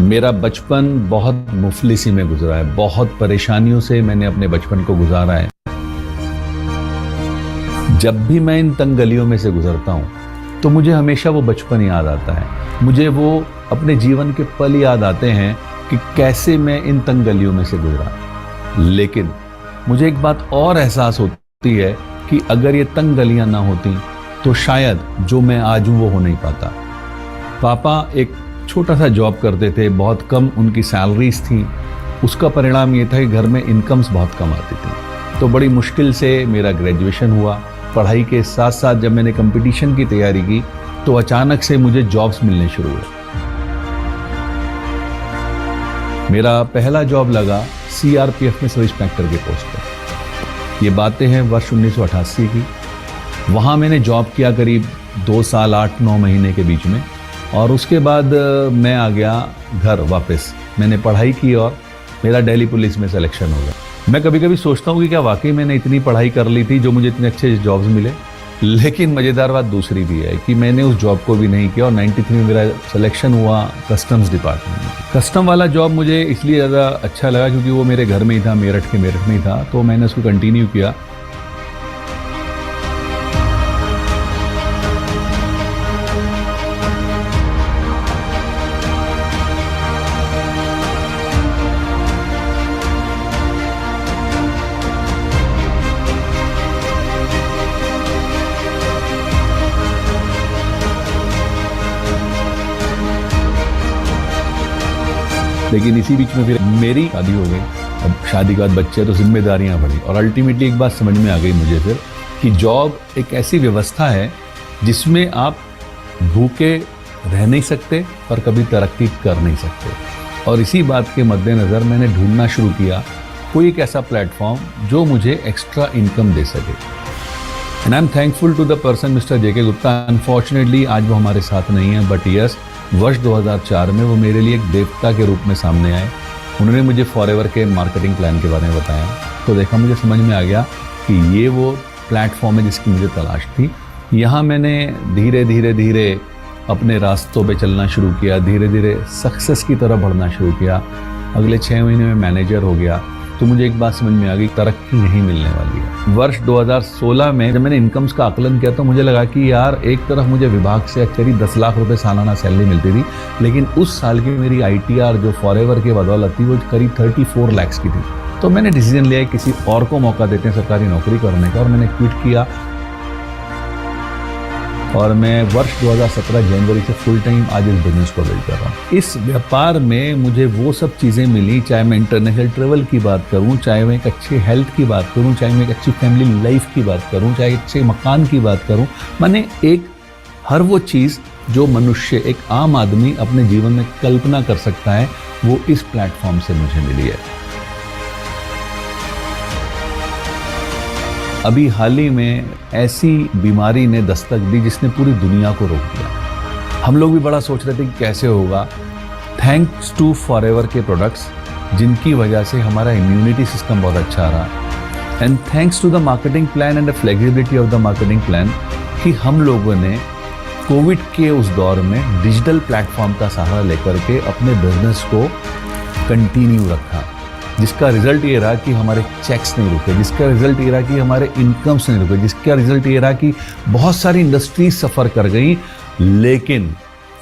मेरा बचपन बहुत मुफलिसी में गुजरा है, बहुत परेशानियों से मैंने अपने बचपन को गुजारा है। जब भी मैं इन तंग गलियों में से गुजरता हूँ तो मुझे हमेशा वो बचपन याद आता है। मुझे वो अपने जीवन के पल याद आते हैं कि कैसे मैं इन तंग गलियों में से गुजरा। लेकिन मुझे एक बात और एहसास होती है कि अगर ये तंग गलियां ना होती तो शायद जो मैं आज हूं वो हो नहीं पाता। पापा एक छोटा सा जॉब करते थे, बहुत कम उनकी सैलरीज थी। उसका परिणाम ये था कि घर में इनकम्स बहुत कम आती थी। तो बड़ी मुश्किल से मेरा ग्रेजुएशन हुआ। पढ़ाई के साथ साथ जब मैंने कंपटीशन की तैयारी की तो अचानक से मुझे जॉब्स मिलने शुरू हुए। मेरा पहला जॉब लगा सीआरपीएफ में सब इंस्पेक्टर के पोस्ट पर। ये बातें हैं वर्ष 1988 की। वहाँ मैंने जॉब किया करीब 2 साल 8-9 महीने के बीच में, और उसके बाद मैं आ गया घर वापस। मैंने पढ़ाई की और मेरा दिल्ली पुलिस में सिलेक्शन हो गया। मैं कभी कभी सोचता हूँ कि क्या वाकई मैंने इतनी पढ़ाई कर ली थी जो मुझे इतने अच्छे जॉब्स मिले। लेकिन मज़ेदार बात दूसरी भी है कि मैंने उस जॉब को भी नहीं किया और 93 में मेरा सिलेक्शन हुआ कस्टम्स डिपार्टमेंट में। कस्टम वाला जॉब मुझे इसलिए ज़्यादा अच्छा लगा क्योंकि वो मेरे घर में ही था, मेरठ में ही था, तो मैंने उसको कंटिन्यू किया। लेकिन इसी बीच में फिर मेरी शादी हो गई। अब शादी के बाद बच्चे, तो जिम्मेदारियां बढ़ी और अल्टीमेटली एक बात समझ में आ गई मुझे फिर कि जॉब एक ऐसी व्यवस्था है जिसमें आप भूखे रह नहीं सकते और कभी तरक्की कर नहीं सकते। और इसी बात के मद्देनज़र मैंने ढूंढना शुरू किया कोई एक ऐसा प्लेटफॉर्म जो मुझे एक्स्ट्रा इनकम दे सके। And I am thankful to the person mister JK Gupta. Unfortunately आज वो हमारे साथ नहीं है, बट यस, वर्ष 2004 में वो मेरे लिए एक देवता के रूप में सामने आए। उन्होंने मुझे फॉरएवर के मार्केटिंग प्लान के बारे में बताया। तो देखा, मुझे समझ में आ गया कि ये वो प्लेटफॉर्म है जिसकी मुझे तलाश थी। यहाँ मैंने धीरे धीरे धीरे अपने रास्तों पे चलना शुरू किया, धीरे धीरे सक्सेस की तरफ बढ़ना शुरू किया। अगले 6 महीने में मैनेजर हो गया। तो मुझे एक बात समझ में आ गई, तरक्की नहीं मिलने वाली है। वर्ष 2016 में जब मैंने इनकम्स का आकलन किया तो मुझे लगा कि यार, एक तरफ मुझे विभाग से करीब 10 लाख रुपए सालाना सैलरी मिलती थी, लेकिन उस साल की मेरी आईटीआर जो फॉरएवर के बदौलत थी वो करीब 34 लाख की थी। तो मैंने डिसीजन लिया किसी और को मौका देते हैं सरकारी नौकरी करने का, और मैंने क्विट किया। और मैं वर्ष 2017 जनवरी से फुल टाइम आज इस बिजनेस को बिल्ड कर रहा हूँ। इस व्यापार में मुझे वो सब चीज़ें मिली, चाहे मैं इंटरनेशनल ट्रेवल की बात करूँ, चाहे मैं एक अच्छी हेल्थ की बात करूँ, चाहे मैं एक अच्छी फैमिली लाइफ की बात करूँ, चाहे अच्छे मकान की बात करूँ। मैंने एक हर वो चीज़ जो मनुष्य, एक आम आदमी अपने जीवन में कल्पना कर सकता है, वो इस प्लेटफॉर्म से मुझे मिली है। अभी हाल ही में ऐसी बीमारी ने दस्तक दी जिसने पूरी दुनिया को रोक दिया। हम लोग भी बड़ा सोच रहे थे कि कैसे होगा। थैंक्स टू फॉरएवर के प्रोडक्ट्स, जिनकी वजह से हमारा इम्यूनिटी सिस्टम बहुत अच्छा रहा, and thanks to the marketing plan and the flexibility of the marketing plan, कि हम लोगों ने कोविड के उस दौर में डिजिटल प्लेटफॉर्म का सहारा लेकर के अपने बिजनेस को कंटिन्यू रखा, जिसका रिजल्ट ये रहा कि हमारे चेक्स नहीं रुके, जिसका रिजल्ट ये रहा कि हमारे इनकम्स नहीं रुके, जिसका रिजल्ट ये रहा कि बहुत सारी इंडस्ट्रीज सफ़र कर गई, लेकिन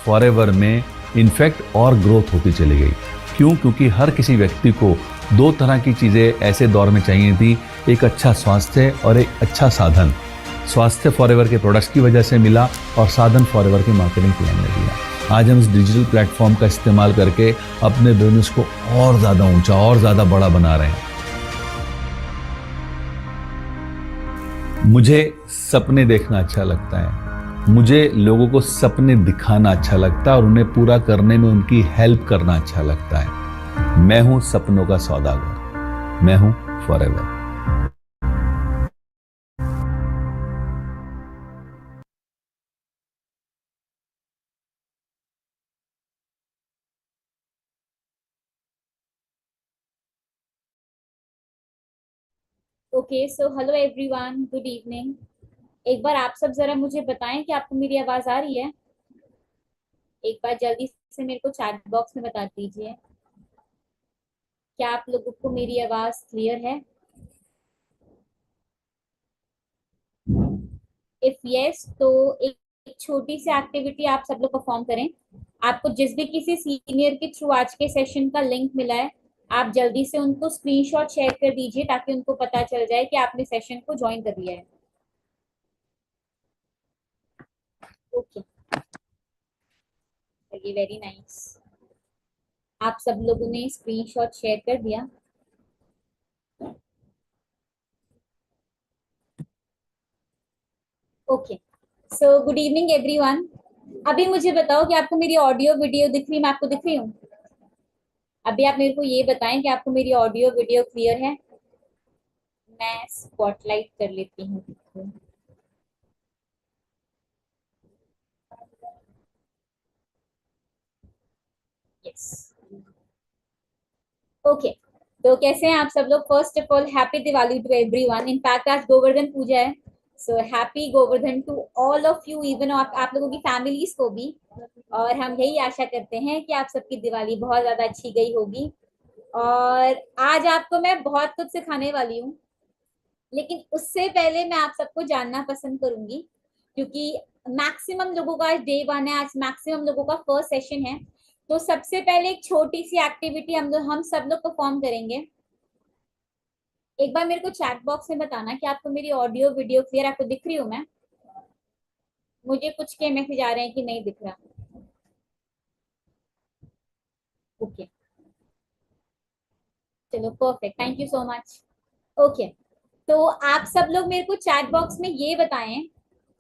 फॉरएवर में इनफैक्ट और ग्रोथ होती चली गई। क्यों? क्योंकि हर किसी व्यक्ति को 2 तरह की चीज़ें ऐसे दौर में चाहिए थी, एक अच्छा स्वास्थ्य और एक अच्छा साधन। स्वास्थ्य फॉरएवर के प्रोडक्ट्स की वजह से मिला और साधन फॉरएवर के मार्केटिंग प्लान ने दिया। आज हम इस डिजिटल प्लेटफॉर्म का इस्तेमाल करके अपने बिजनेस को और ज़्यादा ऊंचा और ज़्यादा बड़ा बना रहे हैं। मुझे सपने देखना अच्छा लगता है, मुझे लोगों को सपने दिखाना अच्छा लगता है और उन्हें पूरा करने में उनकी हेल्प करना अच्छा लगता है। मैं हूं सपनों का सौदागर, मैं हूं forever. Okay, so hello everyone, good evening. एक बार आप सब जरा मुझे बताएं कि आपको मेरी आवाज आ रही है। एक बार जल्दी से मेरे को चैट बॉक्स में बता दीजिए, क्या आप लोगों को मेरी आवाज क्लियर है? इफ यस तो एक छोटी सी एक्टिविटी आप सब लोग परफॉर्म करें। आपको जिस भी किसी सीनियर के थ्रू आज के सेशन का लिंक मिला है, आप जल्दी से उनको स्क्रीनशॉट शेयर कर दीजिए ताकि उनको पता चल जाए कि आपने सेशन को ज्वाइन कर लिया है। ओके, चलिए, वेरी नाइस। आप सब लोगों ने स्क्रीनशॉट शेयर कर दिया। Okay, so good evening everyone. अभी मुझे बताओ कि आपको मेरी ऑडियो वीडियो दिख रही, मैं आपको दिख रही हूँ? अभी आप मेरे को ये बताएं कि आपको मेरी ऑडियो वीडियो क्लियर है। मैं स्पॉटलाइट कर लेती हूँ। Yes, okay. तो कैसे हैं आप सब लोग? First of all happy Diwali to everyone. In fact आज गोवर्धन पूजा है, so happy Govardhan to all of you, even आप लोगों की फैमिलीज को भी। और हम यही आशा करते हैं कि आप सबकी दिवाली बहुत ज्यादा अच्छी गई होगी। और आज आपको मैं बहुत कुछ सिखाने वाली हूँ, लेकिन उससे पहले मैं आप सबको जानना पसंद करूंगी, क्योंकि मैक्सिमम लोगों का आज डे वन है, आज मैक्सिमम लोगों का फर्स्ट सेशन है। तो सबसे पहले एक छोटी सी एक्टिविटी हम सब लोग परफॉर्म करेंगे। एक बार मेरे को चैट बॉक्स में बताना कि आपको मेरी ऑडियो वीडियो क्लियर, आपको दिख रही हूँ मैं? मुझे कुछ के मैसेज आ रहे हैं कि नहीं दिख रहा। ओके, चलो perfect, thank you so much. Okay, तो आप सब लोग मेरे को चैट बॉक्स में ये बताएं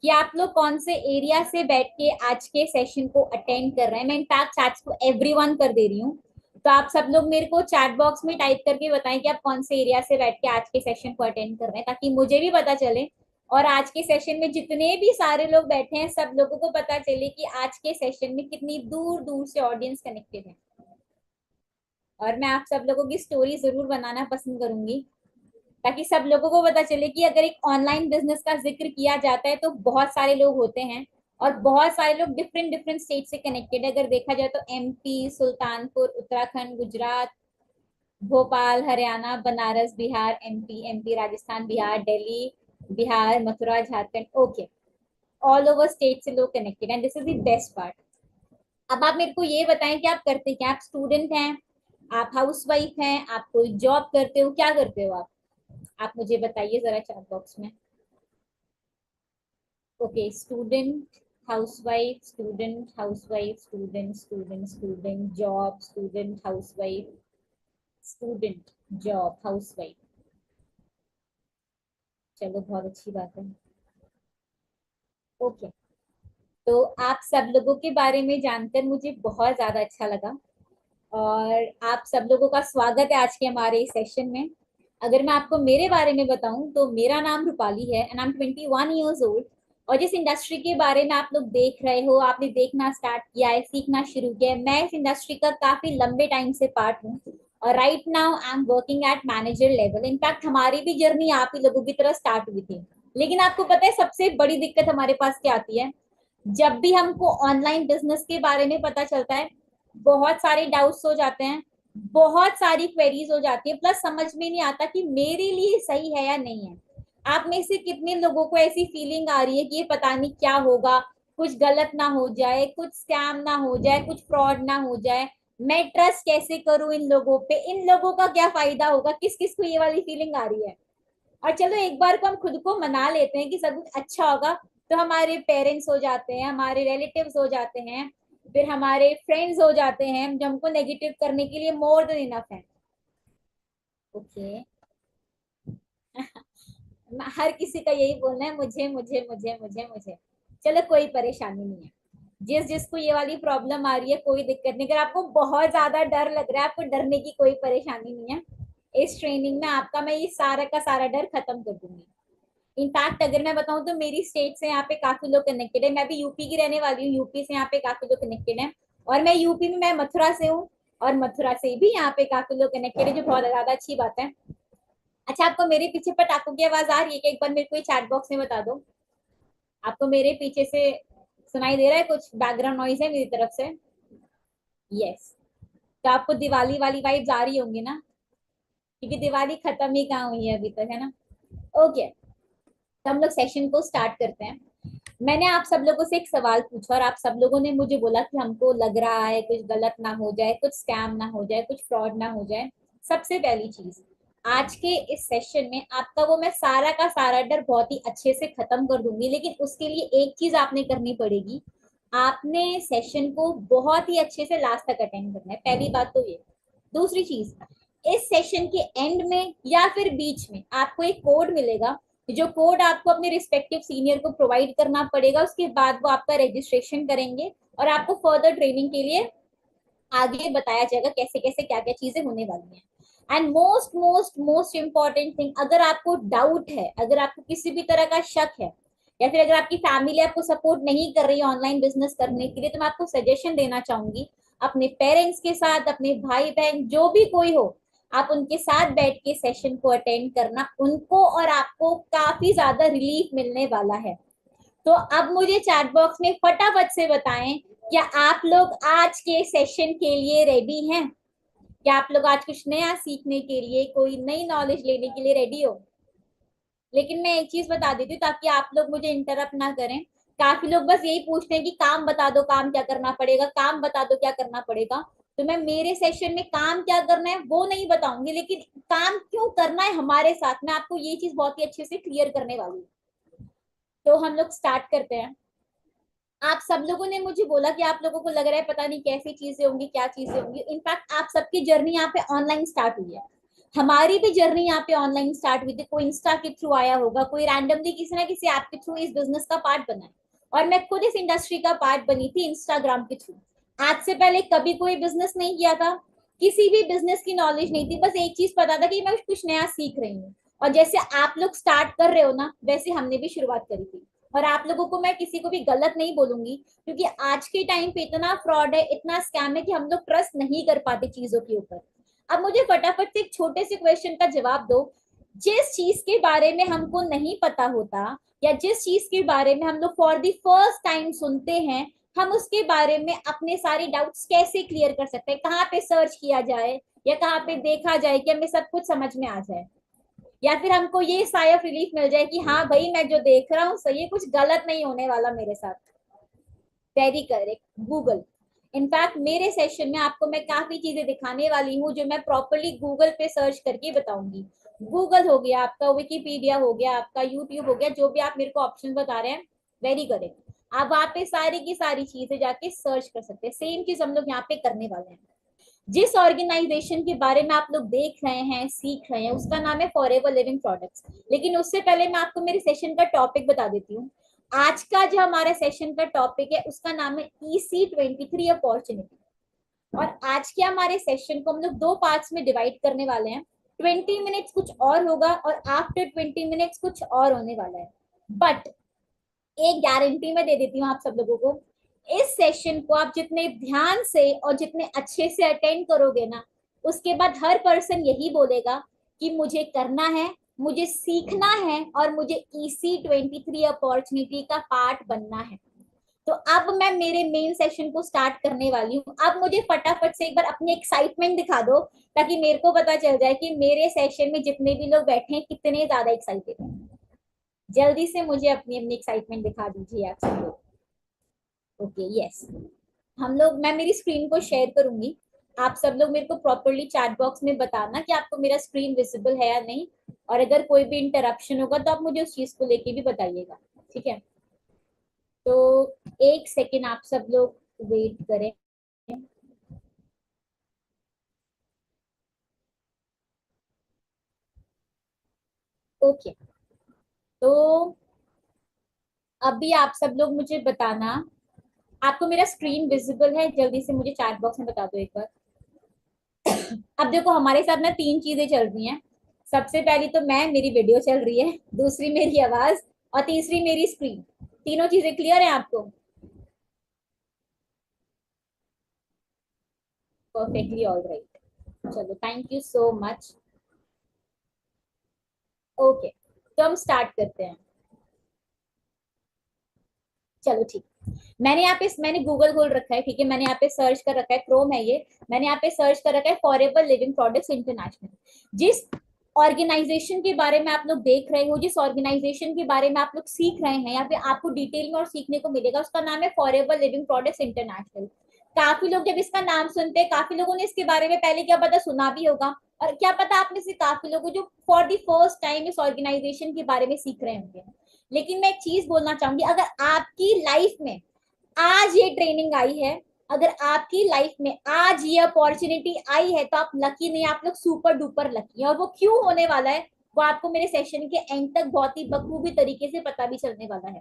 कि आप लोग कौन से एरिया से बैठ के आज के सेशन को अटेंड कर रहे हैं। मैं इनफैक्ट चैट्स को एवरीवन कर दे रही हूँ, तो आप सब लोग मेरे को चैट बॉक्स में टाइप करके बताएं कि आप कौन से एरिया से बैठ के आज के सेशन को अटेंड कर रहे हैं, ताकि मुझे भी पता चले और आज के सेशन में जितने भी सारे लोग बैठे हैं सब लोगों को पता चले कि आज के सेशन में कितनी दूर दूर से ऑडियंस कनेक्टेड है। और मैं आप सब लोगों की स्टोरी जरूर बनाना पसंद करूंगी, ताकि सब लोगों को पता चले कि अगर एक ऑनलाइन बिजनेस का जिक्र किया जाता है तो बहुत सारे लोग होते हैं, और बहुत सारे लोग डिफरेंट डिफरेंट स्टेट से कनेक्टेड है। अगर देखा जाए तो MP, Sultanpur, Uttarakhand, Gujarat, Bhopal, Haryana, Banaras, Bihar, MP Rajasthan, Bihar, Delhi, Bihar, Mathura, Jharkhand. Okay, all over state से लोग कनेक्टेड हैं, this is the best part. अब आप मेरे को ये बताएं कि आप करते क्या? आप स्टूडेंट हैं, आप हाउस वाइफ हैं, आप कोई जॉब करते हो, क्या करते हो आप मुझे बताइए जरा चैट बॉक्स में। Okay, student, housewife, student, housewife, student, student, student, job, student, housewife, student, job, housewife. चलो, बहुत अच्छी बात है। ओके, तो आप सब लोगों के बारे में जानकर मुझे बहुत ज्यादा अच्छा लगा, और आप सब लोगों का स्वागत है आज के हमारे इस सेशन में। अगर मैं आपको मेरे बारे में बताऊं तो मेरा नाम रूपाली है and I M 21 years old. और जिस इंडस्ट्री के बारे में आप लोग देख रहे हो, आपने देखना स्टार्ट किया है, सीखना शुरू किया है, मैं इस इंडस्ट्री का काफी लंबे टाइम से पार्ट हूँ। और right now I am working at manager level. In fact हमारी भी जर्नी आप ही लोगों की तरह स्टार्ट हुई थी। लेकिन आपको पता है सबसे बड़ी दिक्कत हमारे पास क्या आती है? जब भी हमको ऑनलाइन बिजनेस के बारे में पता चलता है, बहुत सारे डाउट्स हो जाते हैं, बहुत सारी क्वेरीज हो जाती है, प्लस समझ में नहीं आता कि मेरे लिए सही है या नहीं है। आप में से कितने लोगों को ऐसी फीलिंग आ रही है कि ये पता नहीं क्या होगा, कुछ गलत ना हो जाए, कुछ स्कैम ना हो जाए, कुछ फ्रॉड ना हो जाए, मैं ट्रस्ट कैसे करूं इन लोगों पे, इन लोगों का क्या फायदा होगा? किस किस को ये वाली फीलिंग आ रही है? और चलो एक बार को हम खुद को मना लेते हैं कि सब कुछ अच्छा होगा, तो हमारे पेरेंट्स हो जाते हैं, हमारे रिलेटिव्स हो जाते हैं, फिर हमारे फ्रेंड्स हो जाते हैं जो हमको नेगेटिव करने के लिए मोर देन इनफ है। ओके, हर किसी का यही बोलना है, मुझे मुझे मुझे मुझे मुझे। चलो, कोई परेशानी नहीं है। जिस जिसको ये वाली प्रॉब्लम आ रही है कोई दिक्कत नहीं। अगर आपको बहुत ज्यादा डर लग रहा है, आपको डरने की कोई परेशानी नहीं है। इस ट्रेनिंग में आपका मैं ये सारा का सारा डर खत्म कर दूंगी। इनफैक्ट अगर मैं बताऊं तो मेरी स्टेट से यहाँ पे काफी लोग कनेक्टेड है। मैं भी यूपी की रहने वाली हूँ, यूपी से यहाँ पे काफी लोग कनेक्टेड है। और मैं यूपी में, मैं मथुरा से हूँ, और मथुरा से भी यहाँ पे काफी लोग कनेक्टेड है, जो बहुत ज्यादा अच्छी बात है। अच्छा, आपको मेरे पीछे पटाखों की आवाज आ रही है क्या? एक बार मेरे को चैट बॉक्स में बता दो, आपको मेरे पीछे से सुनाई दे रहा है? कुछ बैकग्राउंड नॉइज है मेरी तरफ से? यस। तो आपको दिवाली वाली वाइब्स आ रही होंगी ना, क्योंकि दिवाली खत्म ही कहाँ हुई है अभी तक, है ना? ओके, तो हम लोग सेशन को स्टार्ट करते हैं। मैंने आप सब लोगों से एक सवाल पूछा और आप सब लोगों ने मुझे बोला कि हमको लग रहा है कुछ गलत ना हो जाए, कुछ स्कैम ना हो जाए, कुछ फ्रॉड ना हो जाए। सबसे पहली चीज, आज के इस सेशन में आपका वो मैं सारा का सारा डर बहुत ही अच्छे से खत्म कर दूंगी, लेकिन उसके लिए एक चीज आपने करनी पड़ेगी। आपने सेशन को बहुत ही अच्छे से लास्ट तक अटेंड करना है, पहली बात तो ये। दूसरी चीज, इस सेशन के एंड में या फिर बीच में आपको एक कोड मिलेगा, जो कोड आपको अपने रिस्पेक्टिव सीनियर को प्रोवाइड करना पड़ेगा। उसके बाद वो आपका रजिस्ट्रेशन करेंगे और आपको फर्दर ट्रेनिंग के लिए आगे बताया जाएगा कैसे कैसे क्या क्या चीजें होने वाली हैं। And most most most important thing, अगर आपको डाउट है, अगर आपको किसी भी तरह का शक है, या फिर अगर आपकी फैमिली आपको सपोर्ट नहीं कर रही है ऑनलाइन बिजनेस करने के लिए, तो मैं आपको सजेशन देना चाहूंगी, अपने पेरेंट्स के साथ, अपने भाई बहन जो भी कोई हो, आप उनके साथ बैठ के सेशन को अटेंड करना। उनको और आपको काफी ज्यादा रिलीफ मिलने वाला है। तो अब मुझे चैट बॉक्स में फटाफट से बताएं, क्या आप लोग आज के सेशन के लिए रेडी हैं? क्या आप लोग आज कुछ नया सीखने के लिए, कोई नई नॉलेज लेने के लिए रेडी हो? लेकिन मैं एक चीज बता देती हूँ ताकि आप लोग मुझे इंटरप्ट ना करें। काफी लोग बस यही पूछते हैं कि काम बता दो, काम क्या करना पड़ेगा, काम बता दो क्या करना पड़ेगा। तो मैं मेरे सेशन में काम क्या करना है वो नहीं बताऊंगी, लेकिन काम क्यों करना है हमारे साथ, मैं आपको ये चीज बहुत ही अच्छे से क्लियर करने वाली हूँ। तो हम लोग स्टार्ट करते हैं। आप सब लोगों ने मुझे बोला कि आप लोगों को लग रहा है पता नहीं कैसी चीजें होंगी, क्या चीजें होंगी। इनफैक्ट आप सबकी जर्नी यहाँ पे ऑनलाइन स्टार्ट हुई है, हमारी भी जर्नी यहाँ पे ऑनलाइन स्टार्ट हुई थी। कोई इंस्टा के थ्रू आया होगा, कोई रैंडमली किसी ना किसी ऐप के थ्रू इस बिजनेस का पार्ट बना है, और मैं खुद इस इंडस्ट्री का पार्ट बनी थी इंस्टाग्राम के थ्रू। आज से पहले कभी कोई बिजनेस नहीं किया था, किसी भी बिजनेस की नॉलेज नहीं थी, बस एक चीज पता था कि मैं कुछ नया सीख रही हूँ। और जैसे आप लोग स्टार्ट कर रहे हो ना, वैसे हमने भी शुरुआत करी थी। और आप लोगों को मैं किसी को भी गलत नहीं बोलूंगी, क्योंकि आज के टाइम पे इतना फ्रॉड है, इतना स्कैम है कि हम लोग ट्रस्ट नहीं कर पाते चीजों के ऊपर। अब मुझे फटाफट से एक छोटे से क्वेश्चन का जवाब दो। जिस चीज के बारे में हमको नहीं पता होता, या जिस चीज के बारे में हम लोग फॉर द फर्स्ट टाइम सुनते हैं, हम उसके बारे में अपने सारे डाउट्स कैसे क्लियर कर सकते हैं? कहाँ पे सर्च किया जाए, या कहाँ पे देखा जाए कि हमें सब कुछ समझ में आ जाए, या फिर हमको ये साया रिलीफ मिल जाए कि हाँ भाई मैं जो देख रहा हूँ सही है, कुछ गलत नहीं होने वाला मेरे साथ। Very correct, Google. इनफैक्ट मेरे सेशन में आपको मैं काफी चीजें दिखाने वाली हूँ जो मैं प्रॉपरली गूगल पे सर्च करके बताऊंगी। गूगल हो गया आपका, विकीपीडिया हो गया आपका, यूट्यूब हो गया, जो भी आप मेरे को ऑप्शन बता रहे हैं, वेरी करेक्ट। आप वहां पे सारी की सारी चीजें जाके सर्च कर सकते हैं। सेम चीज हम लोग यहाँ पे करने वाले हैं। जिस ऑर्गेनाइजेशन के बारे में आप लोग देख रहे हैं, सीख रहे हैं, उसका नाम है फॉरएवर लिविंग प्रोडक्ट्स। लेकिन उससे पहले मैं आपको मेरे सेशन का टॉपिक बता देती हूँ। आज का जो हमारा सेशन का टॉपिक है उसका नाम है EC23 अपॉर्चुनिटी। और आज के हमारे सेशन को हम लोग दो पार्ट्स में डिवाइड करने वाले हैं। 20 मिनट्स कुछ और होगा और आफ्टर 20 मिनट्स कुछ और होने वाला है। बट एक गारंटी मैं दे देती हूँ आप सब लोगों को, इस सेशन को आप जितने ध्यान से और जितने अच्छे से अटेंड करोगे ना, उसके बाद हर पर्सन यही बोलेगा कि मुझे करना है, मुझे सीखना है, और मुझे EC23 अपॉर्चुनिटी का पार्ट बनना है। तो अब मैं मेरे मेन सेशन को स्टार्ट करने वाली हूँ। अब मुझे फटाफट से एक बार अपनी एक्साइटमेंट दिखा दो, ताकि मेरे को पता चल जाए कि मेरे सेशन में जितने भी लोग बैठे हैं कितने ज्यादा एक्साइटेड हैं। जल्दी से मुझे अपनी अपनी एक्साइटमेंट दिखा दीजिए आप सब लोग। Okay, yes. हम लोग, मैं मेरी स्क्रीन को शेयर करूंगी। आप सब लोग मेरे को प्रॉपरली चैट बॉक्स में बताना कि आपको मेरा स्क्रीन विजिबल है या नहीं, और अगर कोई भी इंटरप्शन होगा तो आप मुझे उस चीज को लेके भी बताइएगा, ठीक है? तो एक सेकेंड आप सब लोग वेट करें। ओके, तो अभी आप सब लोग मुझे बताना, आपको मेरा स्क्रीन विजिबल है? जल्दी से मुझे चैट बॉक्स में बता दो एक बार। अब देखो हमारे साथ ना तीन चीजें चल रही हैं। सबसे पहली तो मैं, मेरी वीडियो चल रही है, दूसरी मेरी आवाज, और तीसरी मेरी स्क्रीन। तीनों चीजें क्लियर है आपको? Perfectly all right. चलो, thank you so much. Okay, तो हम स्टार्ट करते हैं। चलो ठीक। मैंने गूगल खोल रखा है, ठीक है, मैंने यहाँ पे सर्च कर रखा है, क्रोम है ये, मैंने यहाँ पे सर्च कर रखा है फॉरएवर लिविंग प्रोडक्ट्स इंटरनेशनल। जिस ऑर्गेनाइजेशन के बारे में आप लोग देख रहे हो, जिस ऑर्गेनाइजेशन के बारे में आप लोग सीख रहे हैं, या फिर आपको डिटेल में और सीखने को मिलेगा, उसका नाम है फॉरएवर लिविंग प्रोडक्ट्स इंटरनेशनल। काफी लोग जब इसका नाम सुनते हैं, काफी लोगों ने इसके बारे में पहले क्या पता सुना भी होगा, और क्या पता आप में से काफी लोग जो फॉर द फर्स्ट टाइम इस ऑर्गेनाइजेशन के बारे में सीख रहे होंगे। लेकिन मैं एक चीज बोलना चाहूंगी, अगर आपकी लाइफ में आज ये ट्रेनिंग आई है, अगर आपकी लाइफ में आज ये अपॉर्चुनिटी आई है, तो आप लकी नहीं, आप लोग सुपर डुपर लकी है। और वो क्यों होने वाला है, वो आपको मेरे सेशन के एंड तक बहुत ही बखूबी तरीके से पता भी चलने वाला है।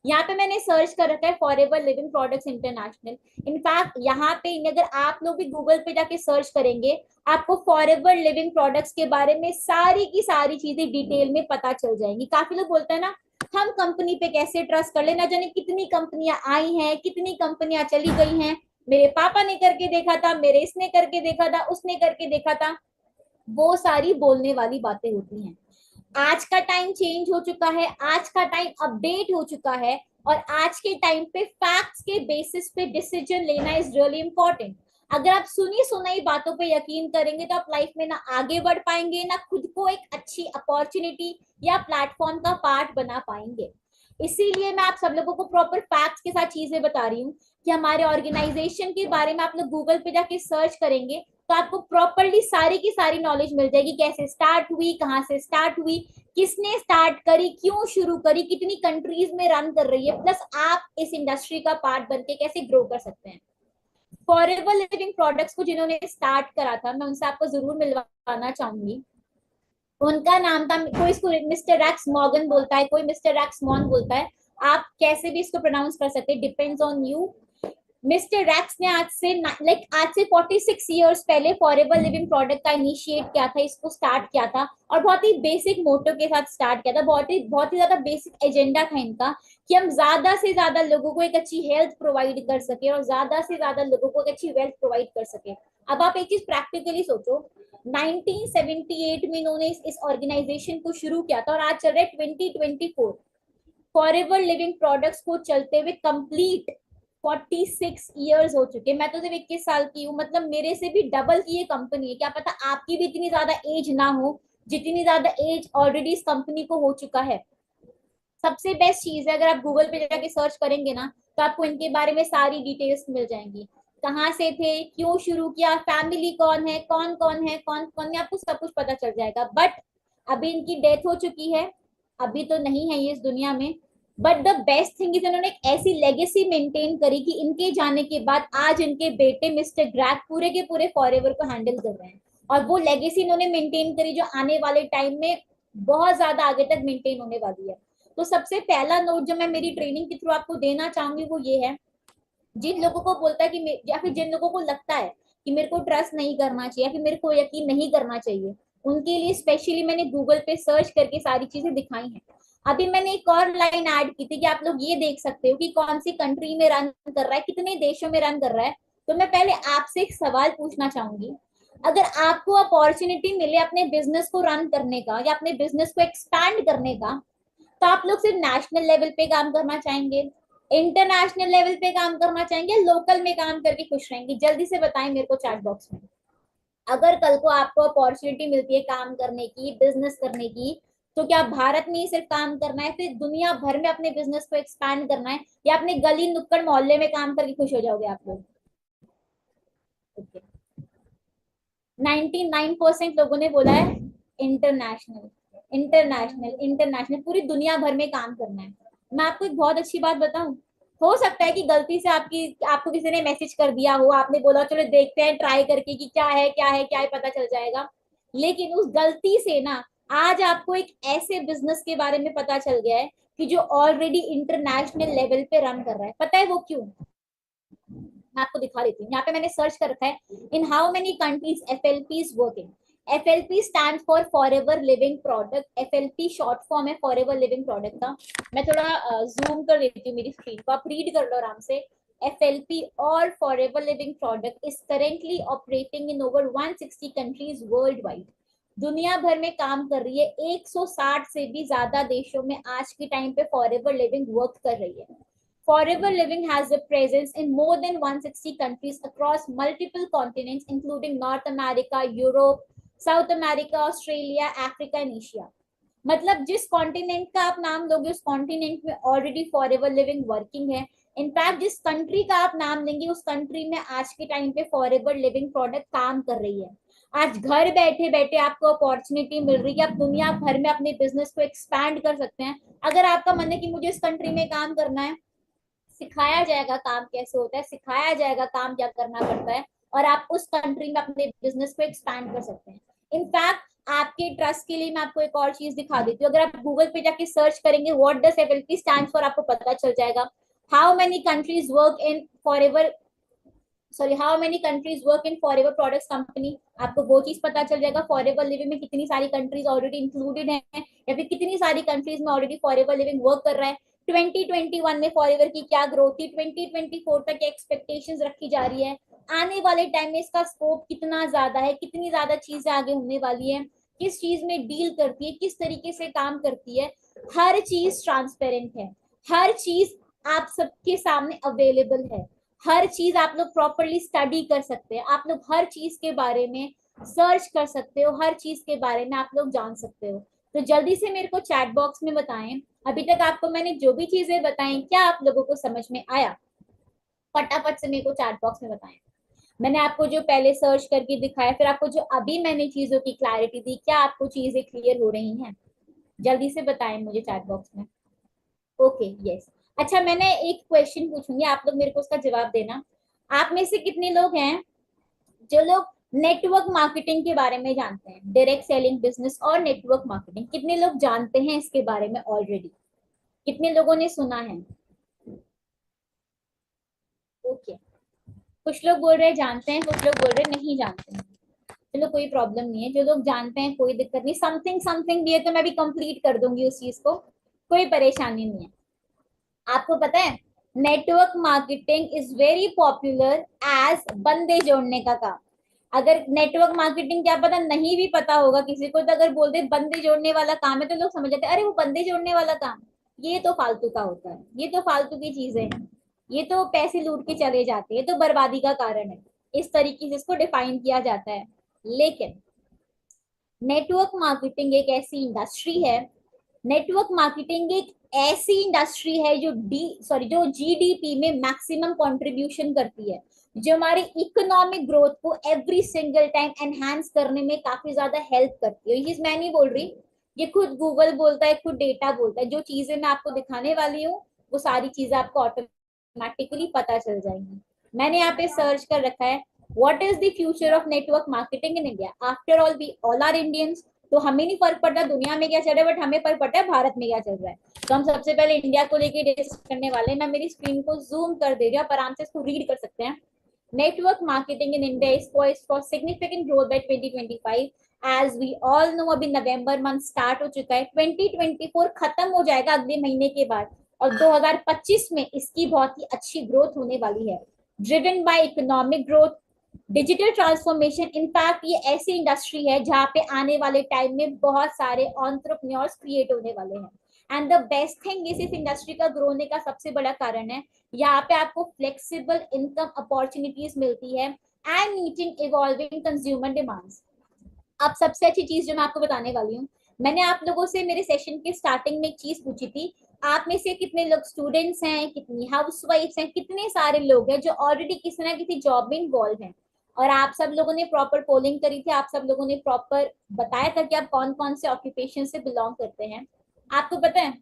यहाँ पे मैंने सर्च कर रखा है forever living products international. In fact यहाँ पे अगर आप लोग भी गूगल पे जाके सर्च करेंगे, आपको फॉरएवर लिविंग प्रोडक्ट्स के बारे में सारी की सारी चीजें डिटेल में पता चल जाएंगी। काफी लोग बोलते हैं ना, हम कंपनी पे कैसे ट्रस्ट कर ले, ना जाने कितनी कंपनियां आई हैं, कितनी कंपनियां चली गई हैं, मेरे पापा ने करके देखा था, मेरे इसने करके देखा था, उसने करके देखा था। वो सारी बोलने वाली बातें होती हैं। आज का टाइम चेंज हो चुका है, आज का टाइम अपडेट हो चुका है, और आज के टाइम पे फैक्ट्स के बेसिस पे डिसीजन लेना इज रियली इंपॉर्टेंट। अगर आप सुनी सुनाई बातों पे यकीन करेंगे, तो आप लाइफ में ना आगे बढ़ पाएंगे, ना खुद को एक अच्छी अपॉर्चुनिटी या प्लेटफॉर्म का पार्ट बना पाएंगे। इसीलिए मैं आप सब लोगों को प्रॉपर फैक्ट्स के साथ चीजें बता रही हूँ कि हमारे ऑर्गेनाइजेशन के बारे में आप लोग गूगल पे जाके सर्च करेंगे, तो आपको प्रॉपरली सारी की सारी नॉलेज मिल जाएगी, कैसे स्टार्ट हुई, कहाँ से स्टार्ट हुई, किसने स्टार्ट करी, क्यों शुरू करी, कितनी कंट्रीज में रन कर रही है, प्लस आप इस इंडस्ट्री का पार्ट बनके कैसे ग्रो कर सकते हैं। फॉरएवर लिविंग प्रोडक्ट्स को जिन्होंने स्टार्ट करा था, मैं उनसे आपको जरूर मिलवाना चाहूंगी। उनका नाम था, कोई इसको मिस्टर रैक्स मॉर्गन बोलता है, कोई मिस्टर रैक्स मॉन बोलता है, आप कैसे भी इसको प्रोनाउंस कर सकते हैं, depends on you. Mister Rex ने आज से 46 इयर्स पहले फॉरएवर लिविंग प्रोडक्ट का इनिशिएट किया था, इसको स्टार्ट किया था, और बहुत ही बेसिक मोटो के साथ स्टार्ट किया था। बहुत ही ज्यादा बेसिक एजेंडा था इनका, कि हम ज्यादा से ज्यादा लोगों को एक अच्छी हेल्थ प्रोवाइड कर सके, और ज्यादा से ज्यादा लोगों को एक अच्छी वेल्थ प्रोवाइड कर सके। अब आप एक चीज प्रैक्टिकली सोचो, 1978 में इन्होंने इस ऑर्गेनाइजेशन को शुरू किया था, और आज चल रहा है 2024। फॉरएवर लिविंग प्रोडक्ट्स को चलते हुए कंप्लीट 46 इयर्स हो चुके। मैं तो सिर्फ 21 साल की हूँ, मतलब मेरे से भी डबल की ये कंपनी है। क्या पता आपकी भी इतनी ज्यादा एज ना हो जितनी ज्यादा एज ऑलरेडी इस कंपनी को हो चुका है। सबसे बेस्ट चीज है, अगर आप गूगल पे जाके सर्च करेंगे ना, तो आपको इनके बारे में सारी डिटेल्स मिल जाएंगी, कहाँ से थे, क्यों शुरू किया, फैमिली कौन है, कौन कौन है, कौन कौन है, आपको सब कुछ पता चल जाएगा। बट अभी इनकी डेथ हो चुकी है, अभी तो नहीं है ये इस दुनिया में। But the best thing is, इन्होंने एक ऐसी लेगेसी मेंटेन करी कि इनके जाने के बाद आज इनके बेटे मिस्टर ग्रैग पूरे के पूरे फॉरएवर को हैंडल कर रहे हैं। और वो लेगेसी इन्होंने मेंटेन करी जो आने वाले टाइम में बहुत ज्यादा आगे तक मेंटेन होने वाली है। तो सबसे पहला नोट जो मैं मेरी ट्रेनिंग के थ्रू आपको देना चाहूंगी वो ये है, जिन लोगों को बोलता है कि, या फिर जिन लोगों को लगता है कि मेरे को ट्रस्ट नहीं करना चाहिए, या फिर मेरे को यकीन नहीं करना चाहिए, उनके लिए स्पेशली मैंने गूगल पे सर्च करके सारी चीजें दिखाई हैं। अभी मैंने एक और लाइन ऐड की थी कि आप लोग ये देख सकते हो कि कौन सी कंट्री में रन कर रहा है, कितने देशों में रन कर रहा है। तो मैं पहले आपसे एक सवाल पूछना चाहूंगी, अगर आपको अपॉर्चुनिटी मिले अपने बिजनेस को रन करने का, या अपने बिजनेस को एक्सपैंड करने का, तो आप लोग सिर्फ नेशनल लेवल पे काम करना चाहेंगे, इंटरनेशनल लेवल पे काम करना चाहेंगे, लोकल में काम करके खुश रहेंगे? जल्दी से बताएं मेरे को चैट बॉक्स में। अगर कल को आपको अपॉर्चुनिटी मिलती है काम करने की, बिजनेस करने की, तो क्या भारत में ही सिर्फ काम करना है, फिर दुनिया भर में अपने बिजनेस को एक्सपैंड करना है, या अपने गली नुक्कड़ मोहल्ले में काम करके खुश हो जाओगे आप लोग? ओके, 99% लोगों ने बोला है इंटरनेशनल, इंटरनेशनल, इंटरनेशनल, पूरी दुनिया भर में काम करना है। मैं आपको एक बहुत अच्छी बात बताऊं, हो सकता है कि गलती से आपको किसी ने मैसेज कर दिया हो, आपने बोला चलो देखते हैं ट्राई करके कि क्या है क्या है क्या है, पता चल जाएगा। लेकिन उस गलती से ना आज आपको एक ऐसे बिजनेस के बारे में पता चल गया है कि जो ऑलरेडी इंटरनेशनल लेवल पे रन कर रहा है। पता है वो क्यों? मैं आपको दिखा देती हूँ। यहाँ पे मैंने सर्च कर रखा है, in how many countries FLP is working. FLP stand for forever living product. FLP short form है फॉरएवर लिविंग प्रोडक्ट का। मैं थोड़ा जूम कर लेती हूँ मेरी स्क्रीन को, आप रीड कर लो आराम से। एफएलपी और forever living product is currently operating in over 160 countries world wide. दुनिया भर में काम कर रही है, 160 से भी ज्यादा देशों में आज के टाइम पे फॉरएवर लिविंग वर्क कर रही है। Forever Living has a presence in more than 160 countries across multiple continents, including North America, Europe, South America, Australia, Africa and Asia. मतलब जिस कॉन्टिनेंट का आप नाम लोगे उस कॉन्टिनेंट में ऑलरेडी फॉरएवर लिविंग वर्किंग है. इनफैक्ट जिस कंट्री का आप नाम लेंगे उस कंट्री में आज के टाइम पे फॉरएवर लिविंग प्रोडक्ट काम कर रही है. आज घर बैठे बैठे आपको अपॉर्चुनिटी मिल रही है, आप दुनिया भर में अपने बिजनेस को एक्सपैंड कर सकते हैं. अगर आपका मन है कि मुझे इस कंट्री में काम करना है, सिखाया जाएगा काम कैसे होता है, सिखाया जाएगा काम क्या करना पड़ता है, और आप उस कंट्री में अपने बिजनेस को एक्सपैंड कर सकते हैं. इनफैक्ट आपके ट्रस्ट के लिए मैं आपको एक और चीज दिखा देती हूँ. अगर आप गूगल पे जाके सर्च करेंगे what does FLP stand for, आपको पता चल जाएगा. How many countries work in forever, sorry, how many countries work in forever products company, आपको वो चीज पता चल जाएगा. फॉरएवर लिविंग में कितनी सारी कंट्रीज ऑलरेडी इंक्लूडेड हैं, या फिर कितनी सारी कंट्रीज में ऑलरेडी फॉरएवर लिविंग वर्क कर रहा है. 2021 में फॉरएवर की क्या ग्रोथ थी, 2024 तक एक्सपेक्टेशंस रखी जा रही है, आने वाले टाइम में इसका स्कोप कितना ज्यादा है, कितनी ज्यादा चीजें आगे होने वाली है, किस चीज में डील करती है, किस तरीके से काम करती है. हर चीज ट्रांसपेरेंट है, हर चीज आप सबके सामने अवेलेबल है, हर चीज आप लोग प्रॉपरली स्टडी कर सकते हैं, आप लोग हर चीज के बारे में सर्च कर सकते हो, हर चीज के बारे में आप लोग जान सकते हो. तो जल्दी से मेरे को चैट बॉक्स में बताएं अभी तक आपको मैंने जो भी चीजें बताई क्या आप लोगों को समझ में आया. फटाफट से मेरे को चैट बॉक्स में बताएं. मैंने आपको जो पहले सर्च करके दिखाया, फिर आपको जो अभी मैंने चीजों की क्लैरिटी दी, क्या आपको चीजें क्लियर हो रही हैं? जल्दी से बताएं मुझे चैट बॉक्स में. Okay, yes. अच्छा, मैंने एक क्वेश्चन पूछूंगी, आप लोग मेरे को उसका जवाब देना. आप में से कितने लोग हैं जो लोग नेटवर्क मार्केटिंग के बारे में जानते हैं, डायरेक्ट सेलिंग बिजनेस और नेटवर्क मार्केटिंग, कितने लोग जानते हैं इसके बारे में ऑलरेडी, कितने लोगों ने सुना है? ओके, कुछ लोग बोल रहे हैं जानते हैं, कुछ लोग बोल रहे हैं नहीं जानते हैं. चलो कोई प्रॉब्लम नहीं है, जो लोग जानते हैं कोई दिक्कत नहीं. समथिंग समथिंग भी है तो मैं भी कंप्लीट कर दूंगी उस चीज को, कोई परेशानी नहीं है. आपको पता है network marketing is very popular as बंदे जोड़ने का काम. अगर नेटवर्क मार्केटिंग क्या पता नहीं भी पता होगा किसी को, तो अगर बोल दे बंदे जोड़ने वाला काम है तो लोग समझ जाते हैं अरे वो बंदे जोड़ने वाला काम, ये तो फालतू का होता है, ये तो फालतू की चीजें हैं, ये तो पैसे लूट के चले जाते हैं, तो बर्बादी का कारण है. इस तरीके से इसको डिफाइन किया जाता है. लेकिन नेटवर्क मार्केटिंग एक ऐसी इंडस्ट्री है, नेटवर्क मार्केटिंग एक ऐसी इंडस्ट्री है जो जीडीपी में मैक्सिमम कंट्रीब्यूशन करती है, जो हमारे इकोनॉमिक ग्रोथ को एवरी सिंगल टाइम एनहांस करने में काफी ज्यादा हेल्प करती है. ये चीज मैं नहीं बोल रही, ये खुद गूगल बोलता है, खुद डेटा बोलता है. जो चीजें मैं आपको दिखाने वाली हूँ वो सारी चीजें आपको ऑटोमेटिकली पता चल जाएंगी. मैंने यहाँ पे सर्च कर रखा है what is the future of network marketing in India. After all we all are Indians, तो हमें नहीं फर्क पड़ता दुनिया में क्या चल रहा है, बट हमें फर्क पड़ता है भारत में क्या चल रहा है. तो हम सबसे पहले इंडिया को लेके डिस्कस करने वाले हैं. मैं मेरी स्क्रीन को जूम कर दे रही हूँ, आप आराम से इसको रीड कर सकते हैं. Network marketing in India is poised for significant growth by 2025. As we all know अभी नवंबर मंथ स्टार्ट हो चुका है, 2024 खत्म हो जाएगा अगले महीने के बाद, और 2025 में इसकी बहुत ही अच्छी ग्रोथ होने वाली है, driven by economic growth, digital transformation. In fact ये ऐसी इंडस्ट्री है जहाँ पे आने वाले टाइम में बहुत सारे एंटरप्रेन्योर्स क्रिएट होने वाले हैं. एंड द बेस्ट थिंग इस इंडस्ट्री का ग्रो होने का सबसे बड़ा कारण है यहाँ पे आपको फ्लेक्सिबल इनकम अपॉर्चुनिटीज मिलती है and meeting evolving consumer demands. अब सबसे अच्छी चीज जो मैं आपको बताने वाली हूँ, मैंने आप लोगों से मेरे सेशन के स्टार्टिंग में एक चीज पूछी थी, आप में से कितने लोग स्टूडेंट्स हैं, कितनी हाउसवाइफ्स हैं, कितने सारे लोग हैं जो ऑलरेडी किसी ना किसी जॉब में इन्वॉल्व हैं. और आप सब लोगों ने प्रॉपर पोलिंग करी थी, आप सब लोगों ने प्रॉपर बताया था कि आप कौन कौन से ऑक्यूपेशन से बिलोंग करते हैं. आपको पता है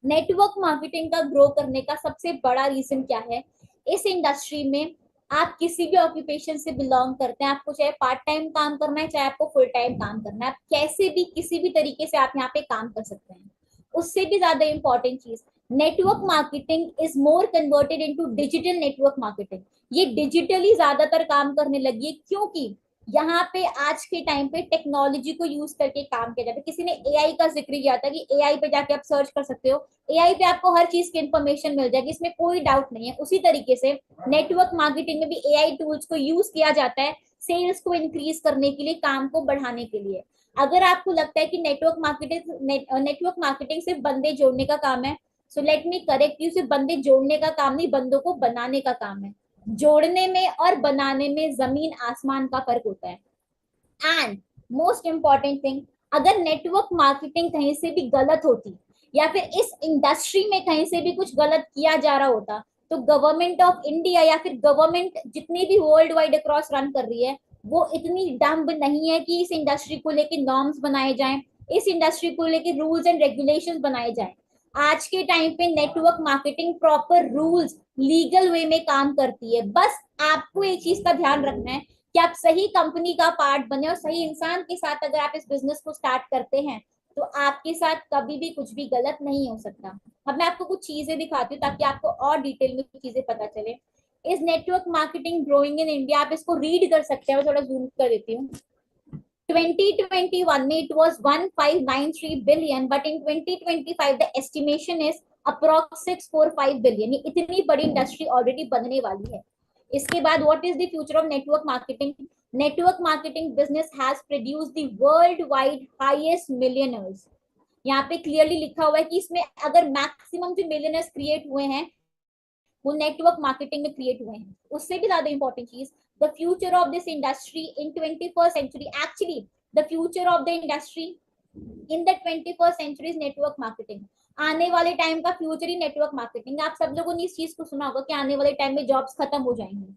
नेटवर्क मार्केटिंग का ग्रो करने का सबसे बड़ा रीजन क्या है? इस इंडस्ट्री में आप किसी भी ऑक्यूपेशन से बिलोंग करते हैं, आपको चाहे पार्ट टाइम काम करना है, चाहे आपको फुल टाइम काम करना है, आप कैसे भी किसी भी तरीके से आप यहाँ पे काम कर सकते हैं. उससे भी ज्यादा इंपॉर्टेंट चीज, network marketing is more converted into digital network marketing. ये डिजिटली ज्यादातर काम करने लगी है, क्योंकि यहाँ पे आज के टाइम पे टेक्नोलॉजी को यूज करके काम किया जाता है. किसी ने एआई का जिक्र किया था कि एआई पे जाके आप सर्च कर सकते हो, एआई पे आपको हर चीज की इंफॉर्मेशन मिल जाएगी, इसमें कोई डाउट नहीं है. उसी तरीके से नेटवर्क मार्केटिंग में भी एआई टूल्स को यूज किया जाता है सेल्स को इंक्रीज करने के लिए, काम को बढ़ाने के लिए. अगर आपको लगता है कि नेटवर्क मार्केटिंग सिर्फ बंदे जोड़ने का काम है, so let me correct you, सिर्फ बंदे जोड़ने का काम नहीं, बंदों को बनाने का काम है। जोड़ने में और बनाने में जमीन आसमान का फर्क होता है। एंड मोस्ट इंपॉर्टेंट थिंग, अगर नेटवर्क मार्केटिंग कहीं से भी गलत होती या फिर इस इंडस्ट्री में कहीं से भी कुछ गलत किया जा रहा होता, तो गवर्नमेंट ऑफ इंडिया या फिर गवर्नमेंट जितनी भी वर्ल्ड वाइड अक्रॉस रन कर रही है, वो इतनी डम्ब नहीं है कि इस इंडस्ट्री को लेके नॉर्म्स बनाए जाएं, इस इंडस्ट्री को लेके रूल्स एंड रेगुलेशंस बनाए जाएं। आज के टाइम पे network marketing proper rules legal way में काम करती है। बस आपको एक चीज का ध्यान रखना है कि आप सही कंपनी का पार्ट बने, और सही इंसान के साथ अगर आप इस बिजनेस को स्टार्ट करते हैं तो आपके साथ कभी भी कुछ भी गलत नहीं हो सकता। अब मैं आपको कुछ चीजें दिखाती हूँ ताकि आपको और डिटेल में चीजें पता चले। इस network marketing growing in India, आप इसको रीड कर सकते हैं, मैं थोड़ा जूम कर देती हूँ। 2021 में it was 1593 billion, but in 2025 the estimation is approx 645 billion। ये इतनी बड़ी इंडस्ट्री ऑलरेडी बनने वाली है। इसके बाद what is the future of network marketing? Network marketing business has produced the world wide highest millionaires. यहाँ पे क्लियरली लिखा हुआ है कि इसमें अगर मैक्सिमम जो मिलियनर्स क्रिएट हुए हैं वो नेटवर्क मार्केटिंग में क्रिएट हुए हैं। उससे भी ज्यादा इंपॉर्टेंट चीज, the future of this industry in 21st century, actually the future of the industry in the 21st century is network marketing. आने वाले टाइम का फ्यूचर ही नेटवर्क मार्केटिंग। आप सब लोगों ने इस चीज को सुना होगा कि आने वाले टाइम में जॉब्स खत्म हो जाएंगे।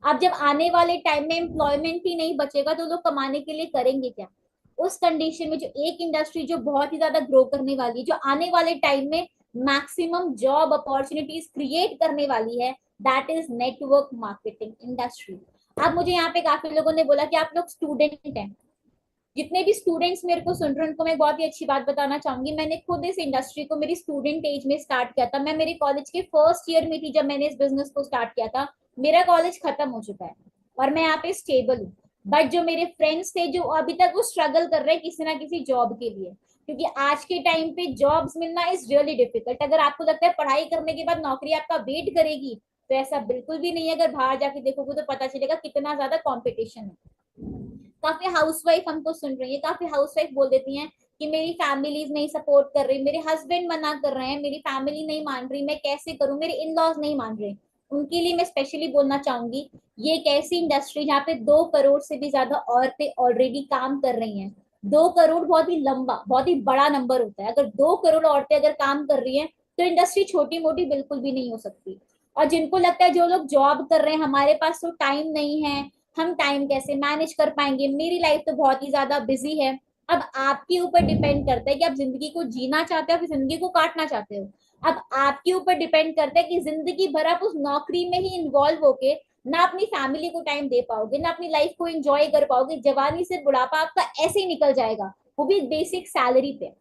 अब जब आने वाले टाइम में एम्प्लॉयमेंट ही नहीं बचेगा तो लोग कमाने के लिए करेंगे क्या? उस कंडीशन में जो एक इंडस्ट्री जो बहुत ही ज्यादा ग्रो करने वाली है, जो आने वाले टाइम में मैक्सिमम जॉब अपॉर्चुनिटीज क्रिएट करने वाली है, that is network marketing industry. अब मुझे यहाँ पे काफी लोगों ने बोला कि आप लोग स्टूडेंट हैं। जितने भी स्टूडेंट्स मेरे को सुन रहे हैं उनको मैं बहुत ही अच्छी बात बताना चाहूंगी। मैंने खुद इस इंडस्ट्री को मेरी स्टूडेंट एज में स्टार्ट किया था। मैं मेरे कॉलेज के फर्स्ट ईयर में थी जब मैंने इस बिजनेस को स्टार्ट किया था। मेरा कॉलेज खत्म हो चुका है और मैं यहाँ पे स्टेबल हूँ। बट जो मेरे फ्रेंड्स थे जो अभी तक वो स्ट्रगल कर रहे हैं किसी ना किसी जॉब के लिए, क्योंकि आज के टाइम पे जॉब्स मिलना इज रियली डिफिकल्ट। अगर आपको लगता है पढ़ाई करने के बाद नौकरी आपका वेट करेगी, तो ऐसा बिल्कुल भी नहीं है। अगर बाहर जाके देखोगे तो पता चलेगा कितना ज्यादा कॉम्पिटिशन है। काफी हाउसवाइफ हमको सुन रही है, काफी हाउसवाइफ बोल देती हैं कि मेरी फैमिलीज नहीं सपोर्ट कर रही, मेरे हस्बैंड मना कर रहे हैं, मेरी फैमिली नहीं मान रही, मैं कैसे करूं, मेरे इन लॉज नहीं मान रहे। उनके लिए मैं स्पेशली बोलना चाहूंगी, ये एक ऐसी इंडस्ट्री जहाँ पे 2 करोड़ से भी ज्यादा औरतें ऑलरेडी काम कर रही हैं। 2 करोड़ बहुत ही लंबा, बहुत ही बड़ा नंबर होता है। अगर 2 करोड़ औरतें अगर काम कर रही हैं तो इंडस्ट्री छोटी मोटी बिल्कुल भी नहीं हो सकती। और जिनको लगता है जो लोग जॉब कर रहे हैं हमारे पास तो टाइम नहीं है, हम टाइम कैसे मैनेज कर पाएंगे, मेरी लाइफ तो बहुत ही ज्यादा बिजी है। अब आपके ऊपर डिपेंड करता है कि आप जिंदगी को जीना चाहते हो फिर जिंदगी को काटना चाहते हो। अब आपके ऊपर डिपेंड करता है कि जिंदगी भर आप उस नौकरी में ही इन्वॉल्व होके ना अपनी फैमिली को टाइम दे पाओगे, ना अपनी लाइफ को एंजॉय कर पाओगे। जवानी से बुढ़ापा आपका ऐसे ही निकल जाएगा, वो भी बेसिक सैलरी पे।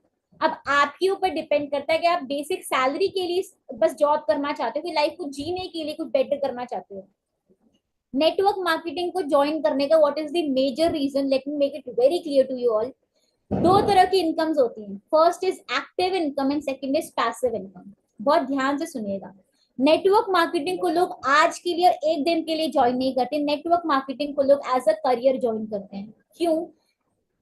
अब आपके ऊपर डिपेंड करता है कि आप बेसिक सैलरी के लिए बस जॉब करना चाहते हो कि लाइफ को जीने के लिए कुछ बेटर करना चाहते हो। नेटवर्क मार्केटिंग को ज्वाइन करने का what is the major reason, let me make it very clear to you all. 2 तरह की इनकम्स होती हैं, first is active income and second is passive income. बहुत ध्यान से सुनिएगा। नेटवर्क मार्केटिंग को लोग आज के लिए 1 दिन के लिए ज्वाइन नहीं करते, नेटवर्क मार्केटिंग को लोग एज अ करियर ज्वाइन करते हैं। क्यों?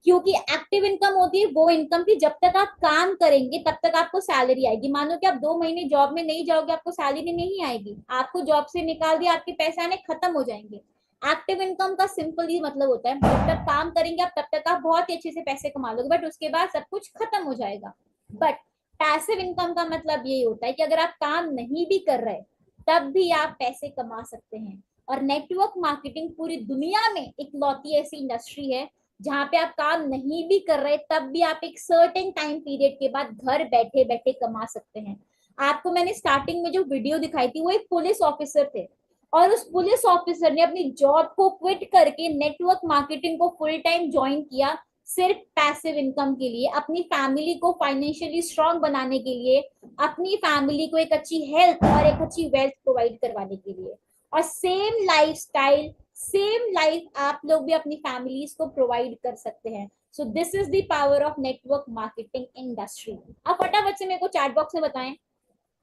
क्योंकि एक्टिव इनकम होती है वो इनकम की जब तक आप काम करेंगे तब तक आपको सैलरी आएगी। मानो कि आप 2 महीने जॉब में नहीं जाओगे आपको सैलरी नहीं आएगी, आपको जॉब से निकाल दिया आपके पैसे आने खत्म हो जाएंगे। एक्टिव इनकम का सिंपल ही मतलब होता है जब तक काम करेंगे आप तब तक आप बहुत ही अच्छे से पैसे कमा लोगे, बट उसके बाद सब कुछ खत्म हो जाएगा। बट पैसिव इनकम का मतलब यही होता है कि अगर आप काम नहीं भी कर रहे तब भी आप पैसे कमा सकते हैं। और नेटवर्क मार्केटिंग पूरी दुनिया में एक लौती ऐसी इंडस्ट्री है जहां पे आप काम नहीं भी कर रहे तब भी आप एक सर्टेन टाइम पीरियड के बाद घर बैठे बैठे कमा सकते हैं। आपको मैंने स्टार्टिंग में जो वीडियो दिखाई थी वो एक पुलिस ऑफिसर थे, और उस पुलिस ऑफिसर ने अपनी जॉब को क्विट करके नेटवर्क मार्केटिंग को फुल टाइम ज्वाइन किया, सिर्फ पैसिव इनकम के लिए, अपनी फैमिली को फाइनेंशियली स्ट्रांग बनाने के लिए, अपनी फैमिली को एक अच्छी हेल्थ और एक अच्छी वेल्थ प्रोवाइड करवाने के लिए। और सेम लाइफस्टाइल सेम लाइफ आप लोग भी अपनी फैमिलीज को प्रोवाइड कर सकते हैं। So this is the power of network marketing industry. आप फटाफट से मेरे को चैट बॉक्स में बताएं,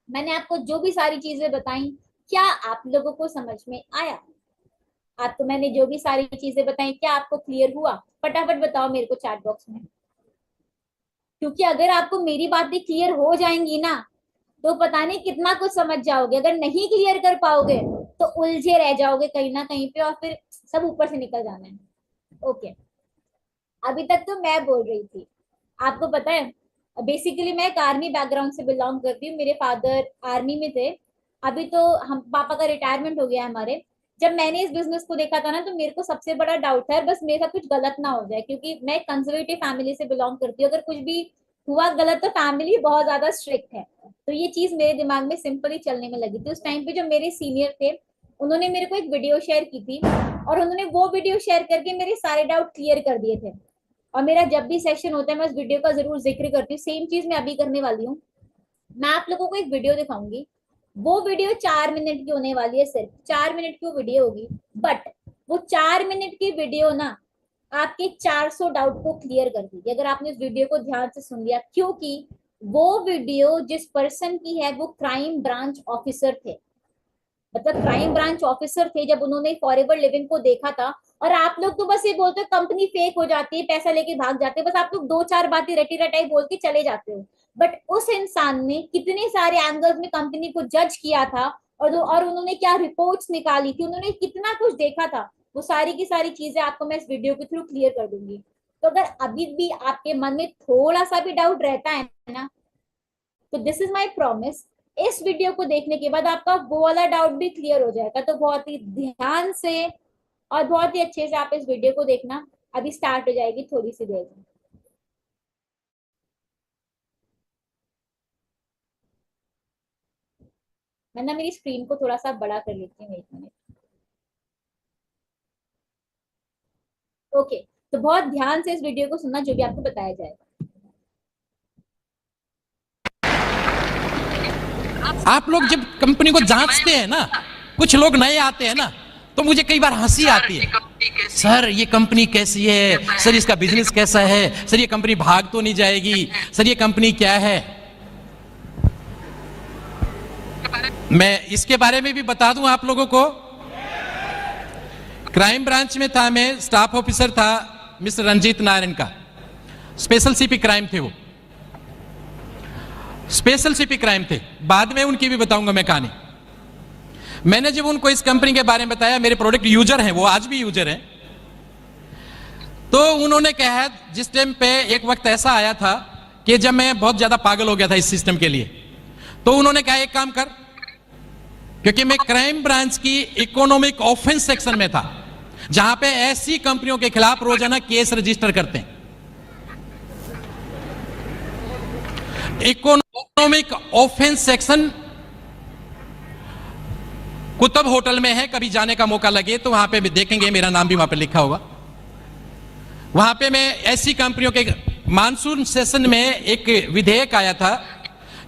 मैंने आपको जो भी सारी चीजें बताई क्या आप लोगों को समझ में आया? आपको मैंने जो भी सारी चीजें बताई क्या आपको क्लियर हुआ? फटाफट बताओ मेरे को चैट बॉक्स में, क्योंकि अगर आपको मेरी बातें क्लियर हो जाएंगी ना तो पता नहीं कितना कुछ समझ जाओगे। अगर नहीं क्लियर कर पाओगे तो उलझे रह जाओगे कहीं ना कहीं पे, और फिर सब ऊपर से निकल जाना है। ओके, अभी तक तो मैं बोल रही थी। आपको पता है, बेसिकली मैं एक आर्मी बैकग्राउंड से बिलोंग करती हूँ। मेरे फादर आर्मी में थे। अभी तो हम पापा का रिटायरमेंट हो गया है हमारे। जब मैंने इस बिजनेस को देखा था ना, तो मेरे को सबसे बड़ा डाउट था बस मेरे साथ कुछ गलत ना हो जाए, क्योंकि मैं कंजर्वेटिव फैमिली से बिलोंग करती हूँ। अगर कुछ भी हुआ गलत तो फैमिली बहुत ज्यादा स्ट्रिक्ट है। तो ये चीज मेरे दिमाग में सिंपली चलने में लगी थी। उस टाइम पे जो मेरे सीनियर थे, उन्होंने मेरे को एक वीडियो शेयर की थी, और उन्होंने वो वीडियो शेयर करके मेरे सारे डाउट क्लियर कर दिए थे। और मेरा जब भी सेशन होता है मैं उस वीडियो का जरूर जिक्र करती हूँ। सेम चीज मैं अभी करने वाली हूँ। मैं आप लोगों को एक वीडियो दिखाऊंगी। वो वीडियो 4 मिनट की होने वाली है, सिर्फ 4 मिनट की वो वीडियो होगी। बट वो 4 मिनट की वीडियो ना आपके 400 डाउट को क्लियर कर देगी, अगर आपने उस वीडियो को ध्यान से सुन लिया। क्योंकि वो वीडियो जिस पर्सन की है वो क्राइम ब्रांच ऑफिसर थे। मतलब क्राइम ब्रांच ऑफिसर थे जब उन्होंने फॉरएवर लिविंग को देखा था। और आप लोग तो बस ये बोलते हो कंपनी फेक हो जाती है, पैसा लेके भाग जाते हैं, बस आप लोग दो चार बातें रटी रटाई बोल के चले जाते हो। बट उस इंसान ने कितने सारे एंगल्स में कंपनी को जज किया था, और उन्होंने क्या रिपोर्ट्स निकाली थी, उन्होंने कितना कुछ देखा था, वो सारी की सारी चीजें आपको मैं इस वीडियो के थ्रू क्लियर कर दूंगी। तो अगर अभी भी आपके मन में थोड़ा सा भी डाउट रहता है ना, तो दिस इज माई प्रॉमिस, इस वीडियो को देखने के बाद आपका वो वाला डाउट भी क्लियर हो जाएगा। तो बहुत ही ध्यान से और बहुत ही अच्छे से आप इस वीडियो को देखना। अभी स्टार्ट हो जाएगी थोड़ी सी देर में। मैं ना मेरी स्क्रीन को थोड़ा सा बड़ा कर लेती हूँ, 1 मिनट। ओके, तो बहुत ध्यान से इस वीडियो को सुनना जो भी आपको बताया जाएगा। आप लोग जब कंपनी को जांचते हैं ना, कुछ लोग नए आते हैं ना, तो मुझे कई बार हंसी आती है। सर ये कंपनी कैसी है, सर इसका बिजनेस कैसा है, सर ये कंपनी भाग तो नहीं जाएगी, सर ये कंपनी क्या है। मैं इसके बारे में भी बता दूं आप लोगों को। क्राइम ब्रांच में था, मैं स्टाफ ऑफिसर था मिस्टर रंजीत नारायण का। स्पेशल सीपी क्राइम थे वो, स्पेशल सीपी क्राइम थे। बाद में उनकी भी बताऊंगा मैं कहानी। मैंने जब उनको इस कंपनी के बारे में बताया, मेरे प्रोडक्ट यूजर हैं वो, आज भी यूजर हैं, तो उन्होंने कहा, जिस टाइम पे एक वक्त ऐसा आया था कि जब मैं बहुत ज्यादा पागल हो गया था इस सिस्टम के लिए, तो उन्होंने कहा एक काम कर, क्योंकि मैं क्राइम ब्रांच की इकोनॉमिक ऑफेंस सेक्शन में था, जहां पे ऐसी कंपनियों के खिलाफ रोजाना केस रजिस्टर करते हैं। Economic offence section Qutub hotel में है, कभी जाने का मौका लगे तो वहां पे भी देखेंगे, मेरा नाम भी वहां पे लिखा होगा। वहां पे मैं ऐसी कंपनियों के, मानसून सेशन में एक विधेयक आया था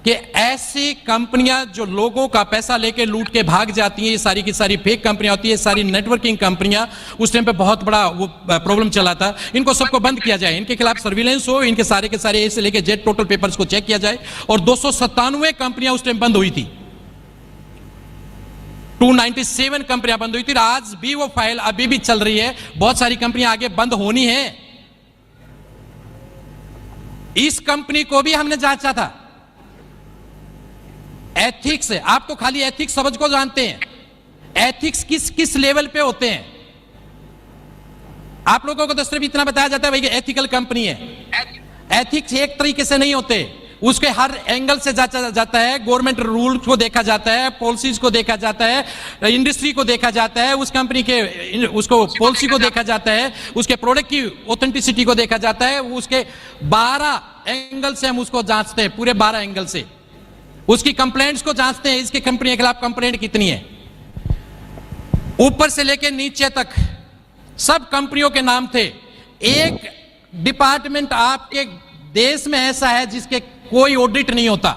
कि ऐसी कंपनियां जो लोगों का पैसा लेके लूट के भाग जाती हैं, ये सारी की सारी फेक कंपनियां होती है, सारी नेटवर्किंग कंपनियां, उस टाइम पे बहुत बड़ा वो प्रॉब्लम चला था, इनको सबको बंद किया जाए, इनके खिलाफ सर्विलेंस हो, इनके सारे के सारे ए से लेके जेड टोटल पेपर्स को चेक किया जाए। और 297 कंपनियां उस टाइम बंद हुई थी, 297 कंपनियां बंद हुई थी। आज भी वो फाइल अभी भी चल रही है, बहुत सारी कंपनियां आगे बंद होनी है। इस कंपनी को भी हमने जांचा था। एथिक्स है, आप तो खाली एथिक्स समझ को जानते हैं, एथिक्स किस किस लेवल पे होते हैं। आप लोगों को तो सिर्फ इतना बताया जाता है भाई कि एथिकल कंपनी है। एथिक्स एक तरीके से नहीं होते, उसके हर एंगल से जांचा जाता है। गवर्नमेंट रूल को देखा जाता है, पॉलिसीज को देखा जाता है, इंडस्ट्री को देखा जाता है, उस कंपनी के उसको पॉलिसी को देखा जाता है, उसके प्रोडक्ट की ऑथेंटिसिटी को देखा जाता है। उसके 12 एंगल से हम उसको जांचते हैं, पूरे 12 एंगल से उसकी कंप्लेंट्स को जांचते हैं, इसकी कंपनी के खिलाफ कंप्लेंट कितनी है, ऊपर से लेकर नीचे तक सब कंपनियों के नाम थे। एक डिपार्टमेंट आपके देश में ऐसा है जिसके कोई ऑडिट नहीं होता।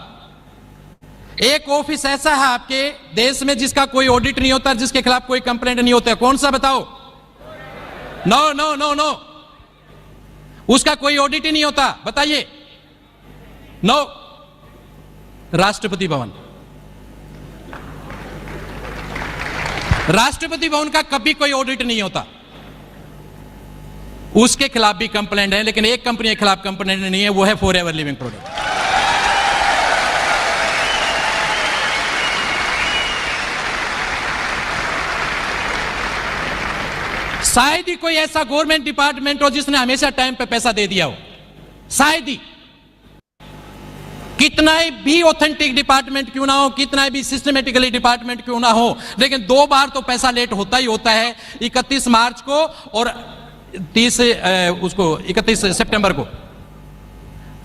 एक ऑफिस ऐसा है आपके देश में जिसका कोई ऑडिट नहीं होता, जिसके खिलाफ कोई कंप्लेंट नहीं होता। कौन सा बताओ? नो नो नो नो, उसका कोई ऑडिट ही नहीं होता, बताइए। नो, राष्ट्रपति भवन। राष्ट्रपति भवन का कभी कोई ऑडिट नहीं होता, उसके खिलाफ भी कंप्लेंट है। लेकिन एक कंपनी के खिलाफ कंप्लेंट नहीं है, वो है फॉरएवर लिविंग प्रोडक्ट। शायद ही कोई ऐसा गवर्नमेंट डिपार्टमेंट हो जिसने हमेशा टाइम पे पैसा दे दिया हो, शायद ही। कितना भी ऑथेंटिक डिपार्टमेंट क्यों ना हो, कितना भी सिस्टमेटिकली डिपार्टमेंट क्यों ना हो, लेकिन 2 बार तो पैसा लेट होता ही होता है, 31 मार्च को और 31 सितंबर को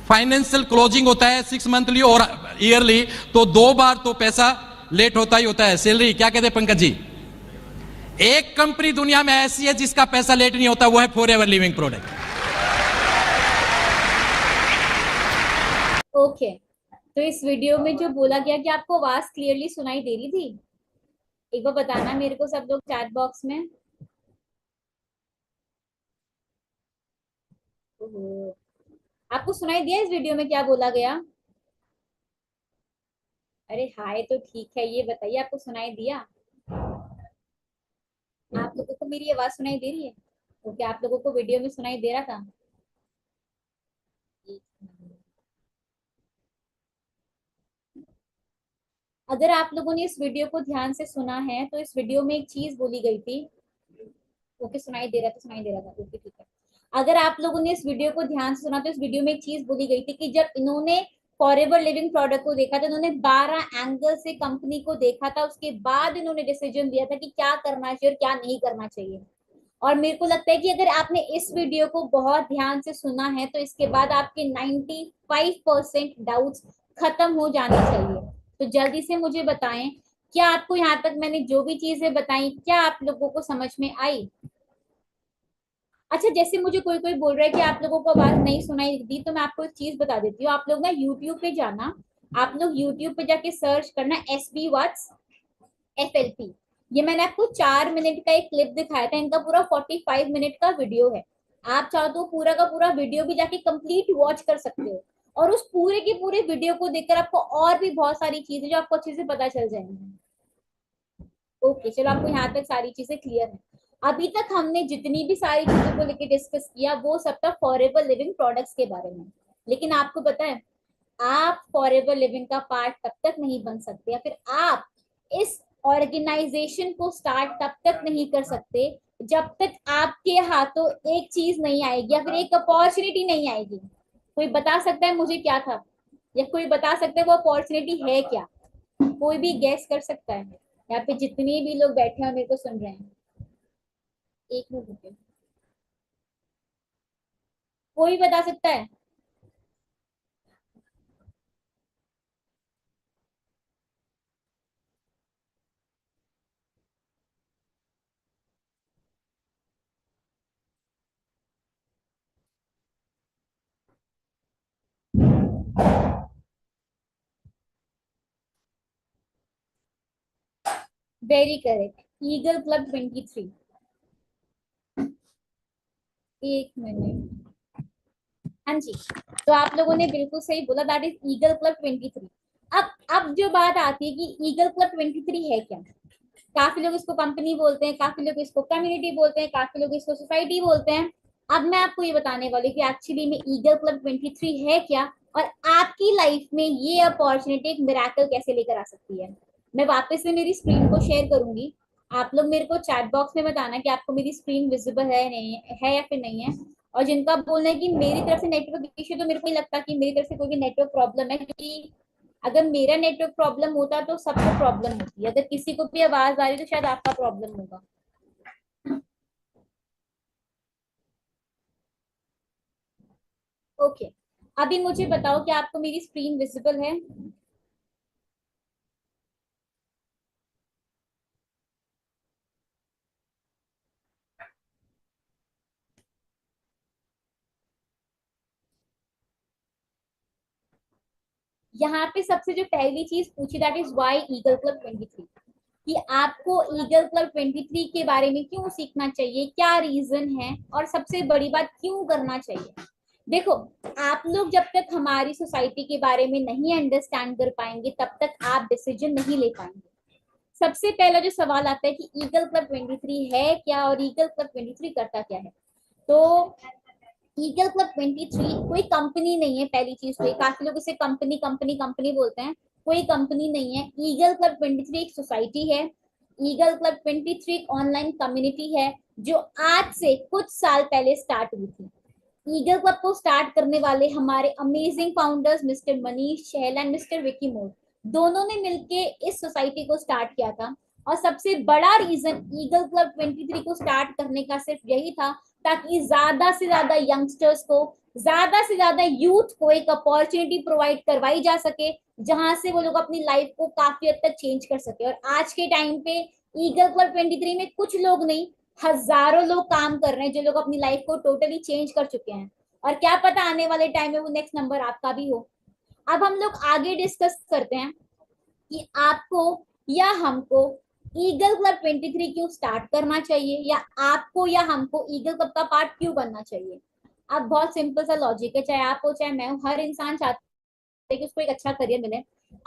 फाइनेंशियल क्लोजिंग होता है 6 मंथली और ईयरली, तो 2 बार तो पैसा लेट होता ही होता है। सैलरी क्या कहते हैं पंकज जी? एक कंपनी दुनिया में ऐसी है जिसका पैसा लेट नहीं होता, वो है फॉरएवर लिविंग प्रोडक्ट। ओके, तो इस वीडियो में जो बोला गया, कि आपको आवाज क्लियरली सुनाई दे रही थी? एक बार बताना मेरे को सब लोग चैट बॉक्स में। ओहो, आपको सुनाई दिया इस वीडियो में क्या बोला गया? अरे हाय तो ठीक है, ये बताइए आपको सुनाई दिया? आप लोगों को मेरी आवाज सुनाई दे रही है? तो क्या आप लोगों को वीडियो में सुनाई दे रहा था? अगर आप लोगों ने इस वीडियो को ध्यान से सुना है तो इस वीडियो में एक चीज बोली गई थी। ओके, सुनाई दे रहा था, सुनाई दे रहा था, ओके ठीक है। अगर आप लोगों ने इस वीडियो को ध्यान से सुना तो इस वीडियो में एक चीज बोली गई थी कि जब इन्होंने फॉरएवर लिविंग प्रोडक्ट को देखा था, इन्होंने 12 एंगल से कंपनी को देखा था, उसके बाद इन्होंने डिसीजन दिया था कि क्या करना चाहिए और क्या नहीं करना चाहिए। और मेरे को लगता है कि अगर आपने इस वीडियो को बहुत ध्यान से सुना है तो इसके बाद आपके 95% डाउट्स खत्म हो जाने चाहिए। तो जल्दी से मुझे बताएं, क्या आपको यहाँ तक मैंने जो भी चीजें बताई, क्या आप लोगों को समझ में आई? अच्छा, जैसे मुझे कोई कोई बोल रहा है कि आप लोगों को आवाज नहीं सुनाई दी, तो मैं आपको एक चीज बता देती हूँ। आप लोग ना यूट्यूब पे जाना, आप लोग यूट्यूब पे जाके सर्च करना SB Watts FLP। ये मैंने आपको 4 मिनट का एक क्लिप दिखाया था, इनका पूरा 45 मिनट का वीडियो है। आप चाहो तो पूरा का पूरा वीडियो भी जाके कंप्लीट वॉच कर सकते हो, और उस पूरे के पूरे वीडियो को देखकर आपको और भी बहुत सारी चीजें जो आपको अच्छे से पता चल जाएंगी। ओके, चलो आपको यहाँ तक सारी चीजें क्लियर है। अभी तक हमने जितनी भी सारी चीजों को लेकर डिस्कस किया वो सब था फॉरएवर लिविंग प्रोडक्ट्स के बारे में। लेकिन आपको पता है, आप फॉरएवर लिविंग का पार्ट तब तक नहीं बन सकते, या फिर आप इस ऑर्गेनाइजेशन को स्टार्ट तब तक नहीं कर सकते जब तक आपके हाथों एक चीज नहीं आएगी या फिर एक अपॉर्चुनिटी नहीं आएगी। कोई बता सकता है मुझे क्या था, या कोई बता सकता है वो अपॉर्चुनिटी है क्या? कोई भी गेस कर सकता है? यहाँ पे जितने भी लोग बैठे हैं मेरे को सुन रहे हैं, एक मिनट रुकिए, कोई बता सकता है? Very correct, eagle club 23। एक मिनट, हाँ जी, तो आप लोगों ने बिल्कुल सही बोला, दैट इज ईगल क्लब 23। अब जो बात आती है कि ईगल क्लब 23 है क्या? काफी लोग इसको कंपनी बोलते हैं, काफी लोग इसको कम्युनिटी बोलते हैं, काफी लोग इसको सोसाइटी बोलते हैं। अब मैं आपको ये बताने वाली कि एक्चुअली में ईगल क्लब 23 है क्या, और आपकी लाइफ में ये अपॉर्चुनिटी एक मिरेकल कैसे लेकर आ सकती है। मैं वापस से मेरी स्क्रीन को शेयर करूंगी, आप लोग मेरे को चैट बॉक्स में बताना कि आपको मेरी स्क्रीन विजिबल है नहीं है या फिर नहीं है। और जिनका बोलना है कि मेरी तरफ से नेटवर्क इश्यू, तो मेरे को नहीं लगता कि मेरी तरफ से कोई भी नेटवर्क प्रॉब्लम है, क्योंकि अगर मेरा नेटवर्क प्रॉब्लम होता तो सबको प्रॉब्लम होती है। अगर किसी को भी आवाज आ रही तो शायद आपका प्रॉब्लम होगा। ओके, अभी मुझे बताओ कि आपको मेरी स्क्रीन विजिबल है? यहाँ पे सबसे जो पहली चीज पूछी, that is why eagle club 23, कि आपको ईगल क्लब 23 के बारे में क्यों सीखना चाहिए, क्या रीजन है, और सबसे बड़ी बात क्यों करना चाहिए। देखो, आप लोग जब तक हमारी सोसाइटी के बारे में नहीं अंडरस्टैंड कर पाएंगे तब तक आप डिसीजन नहीं ले पाएंगे। सबसे पहला जो सवाल आता है कि ईगल क्लब 23 है क्या और ईगल क्लब 23 करता क्या है। तो ईगल क्लब 23 कोई कंपनी नहीं है, पहली चीज तो। काफी लोग इसे कंपनी कंपनी कंपनी बोलते हैं, कोई कंपनी नहीं है। ईगल क्लब 23 एक सोसाइटी है, ईगल क्लब 23 एक ऑनलाइन कम्युनिटी है जो आज से कुछ साल पहले स्टार्ट हुई थी। ईगल क्लब को स्टार्ट करने वाले हमारे amazing founders mister Manish Chahal and mister Vicky More, दोनों ने मिलके इस सोसाइटी को स्टार्ट किया था। और सबसे बड़ा रीजन ईगल क्लब 23 को स्टार्ट करने का सिर्फ यही था ताकि ज्यादा से ज्यादा यंगस्टर्स को, ज्यादा से ज्यादा यूथ को एक अपॉर्चुनिटी प्रोवाइड करवाई जा सके जहां से वो लोग अपनी लाइफ को काफी हद तक चेंज कर सके। और आज के टाइम पे ईगल क्लब 23 में कुछ लोग नहीं, हजारों लोग काम कर रहे हैं जो लोग अपनी लाइफ को टोटली चेंज कर चुके हैं। और क्या पता आने वाले टाइम में वो नेक्स्ट नंबर आपका भी हो। अब हम लोग आगे डिस्कस करते हैं कि आपको या हमको ईगल क्लब 23 क्यों स्टार्ट करना चाहिए, या आपको या हमको ईगल क्लब का पार्ट क्यों बनना चाहिए। अब बहुत सिंपल सा लॉजिक है, चाहे आप हो चाहे मैं हूँ, हर इंसान चाहता है कि उसको एक अच्छा करियर मिले।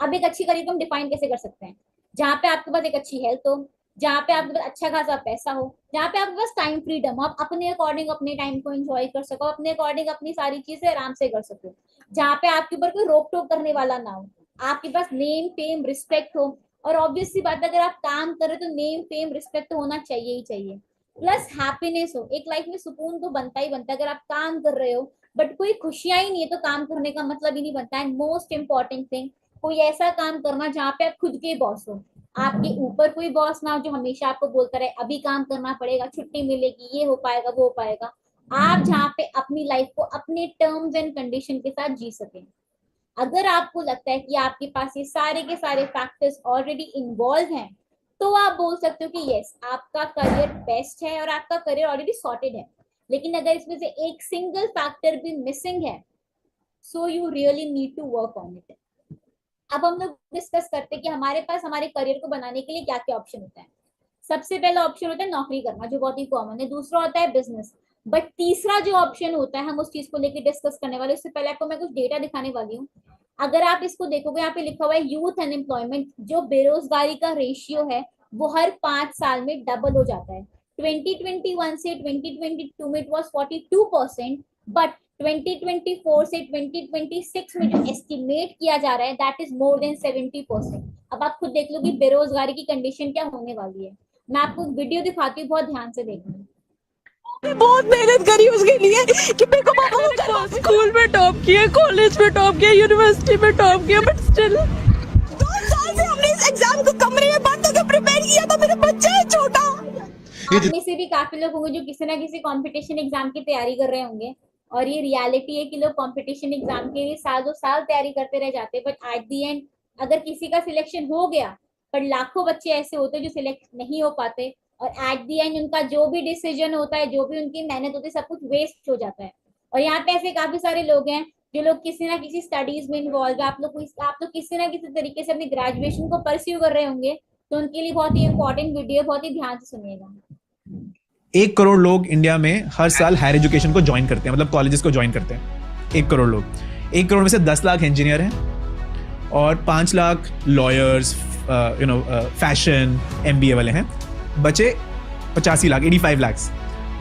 अब एक अच्छी करियर को हम डिफाइन कैसे कर सकते हैं? जहाँ पे आपके पास एक अच्छी हेल्थ हो, जहाँ पे आपके पास अच्छा खासा पैसा हो, जहाँ पे आपके पास टाइम फ्रीडम हो, आप अपने अकॉर्डिंग अपने टाइम को एंजॉय कर सको, अपने अकॉर्डिंग अपनी सारी चीजें आराम से कर सको, जहाँ पे आपके ऊपर कोई रोक टोक करने वाला ना हो, आपके पास नेम फेम रिस्पेक्ट हो। और ऑब्वियसली बात है, अगर आप काम कर रहे हो तो नेम फेम रिस्पेक्ट तो होना चाहिए ही चाहिए, प्लस हैप्पीनेस हो। एक लाइफ में सुकून तो बनता ही बनता है। अगर आप काम कर रहे हो बट कोई खुशियां ही नहीं है तो काम करने का मतलब ही नहीं बनता है। मोस्ट इंपॉर्टेंट थिंग, कोई ऐसा काम करना जहाँ पे आप खुद के बॉस हो, आपके ऊपर कोई बॉस ना हो जो हमेशा आपको बोलता रहे अभी काम करना पड़ेगा, छुट्टी मिलेगी, ये हो पाएगा वो हो पाएगा। आप जहाँ पे अपनी लाइफ को अपने टर्म्स एंड कंडीशन के साथ जी सकें। अगर आपको लगता है कि आपके पास ये सारे के सारे फैक्टर्स ऑलरेडी इन्वॉल्व हैं तो आप बोल सकते हो कि यस, आपका करियर बेस्ट है और आपका करियर ऑलरेडी सॉर्टेड है। लेकिन अगर इसमें से एक सिंगल फैक्टर भी मिसिंग है, so you really need to work on it. अब हम लोग डिस्कस करते हैं कि हमारे पास हमारे करियर को बनाने के लिए क्या क्या ऑप्शन होता है। सबसे पहला ऑप्शन होता है नौकरी करना, जो बहुत ही कॉमन है। दूसरा होता है बिजनेस। बट तीसरा जो ऑप्शन होता है, हम उस चीज को लेकर डिस्कस करने वाले। उससे पहले आपको मैं कुछ डेटा दिखाने वाली हूँ। अगर आप इसको देखोगे, यहाँ पे लिखा हुआ है यूथ अनएम्प्लॉयमेंट, जो बेरोजगारी का रेशियो है वो हर 5 साल में डबल हो जाता है। 2021 से 2022 में इट वाज 42%, बट 2024 से 2026 में जो एस्टिमेट किया जा रहा है दैट इज मोर देन 70%। अब आप खुद देख लो कि बेरोजगारी की कंडीशन क्या होने वाली है। मैं आपको वीडियो दिखाती हूँ, बहुत ध्यान से देखना। बहुत मेहनत करी उसके लिए कि मेरे को पापा को स्कूल में टॉप किया, कॉलेज में टॉप किया, यूनिवर्सिटी में टॉप किया, बट स्टिल 2 साल से हमने इस एग्जाम को कमरे में बंद होकर प्रिपेयर किया था। मेरा बच्चा है छोटा। आप में से भी काफी लोग होंगे जो किसी ना किसी कंपटीशन एग्जाम की तैयारी कर रहे होंगे, और ये रियलिटी है कि लोग कंपटीशन एग्जाम के लिए साल 2 साल तैयारी करते रह जाते हैं। बट एट द एंड अगर किसी का सिलेक्शन हो गया, पर लाखों बच्चे ऐसे होते हैं जो सिलेक्ट नहीं हो पाते, और एट द एंड उनका जो भी डिसीजन होता है, जो भी उनकी मेहनत होती है, सब कुछ वेस्ट हो जाता है। और यहाँ पे ऐसे काफी सारे लोग हैं जो लोग किसी ना किसी स्टडीज में इन्वॉल्व है। आप लोग किसी ना किसी तरीके से अपनी ग्रेजुएशन को परस्यू कर रहे होंगे, तो उनके लिए बहुत ही इंपॉर्टेंट वीडियो, बहुत ही ध्यान से सुनिएगा। 1 करोड़ लोग इंडिया में हर साल हायर एजुकेशन को ज्वाइन करते हैं, मतलब कॉलेजेस को ज्वाइन करते हैं। 1 करोड़ लोग, 1 करोड़ में से 10 लाख इंजीनियर हैं और 5 लाख लॉयर्स, फैशन, MBA वाले हैं। बचे 85 लाख, 85 लाख।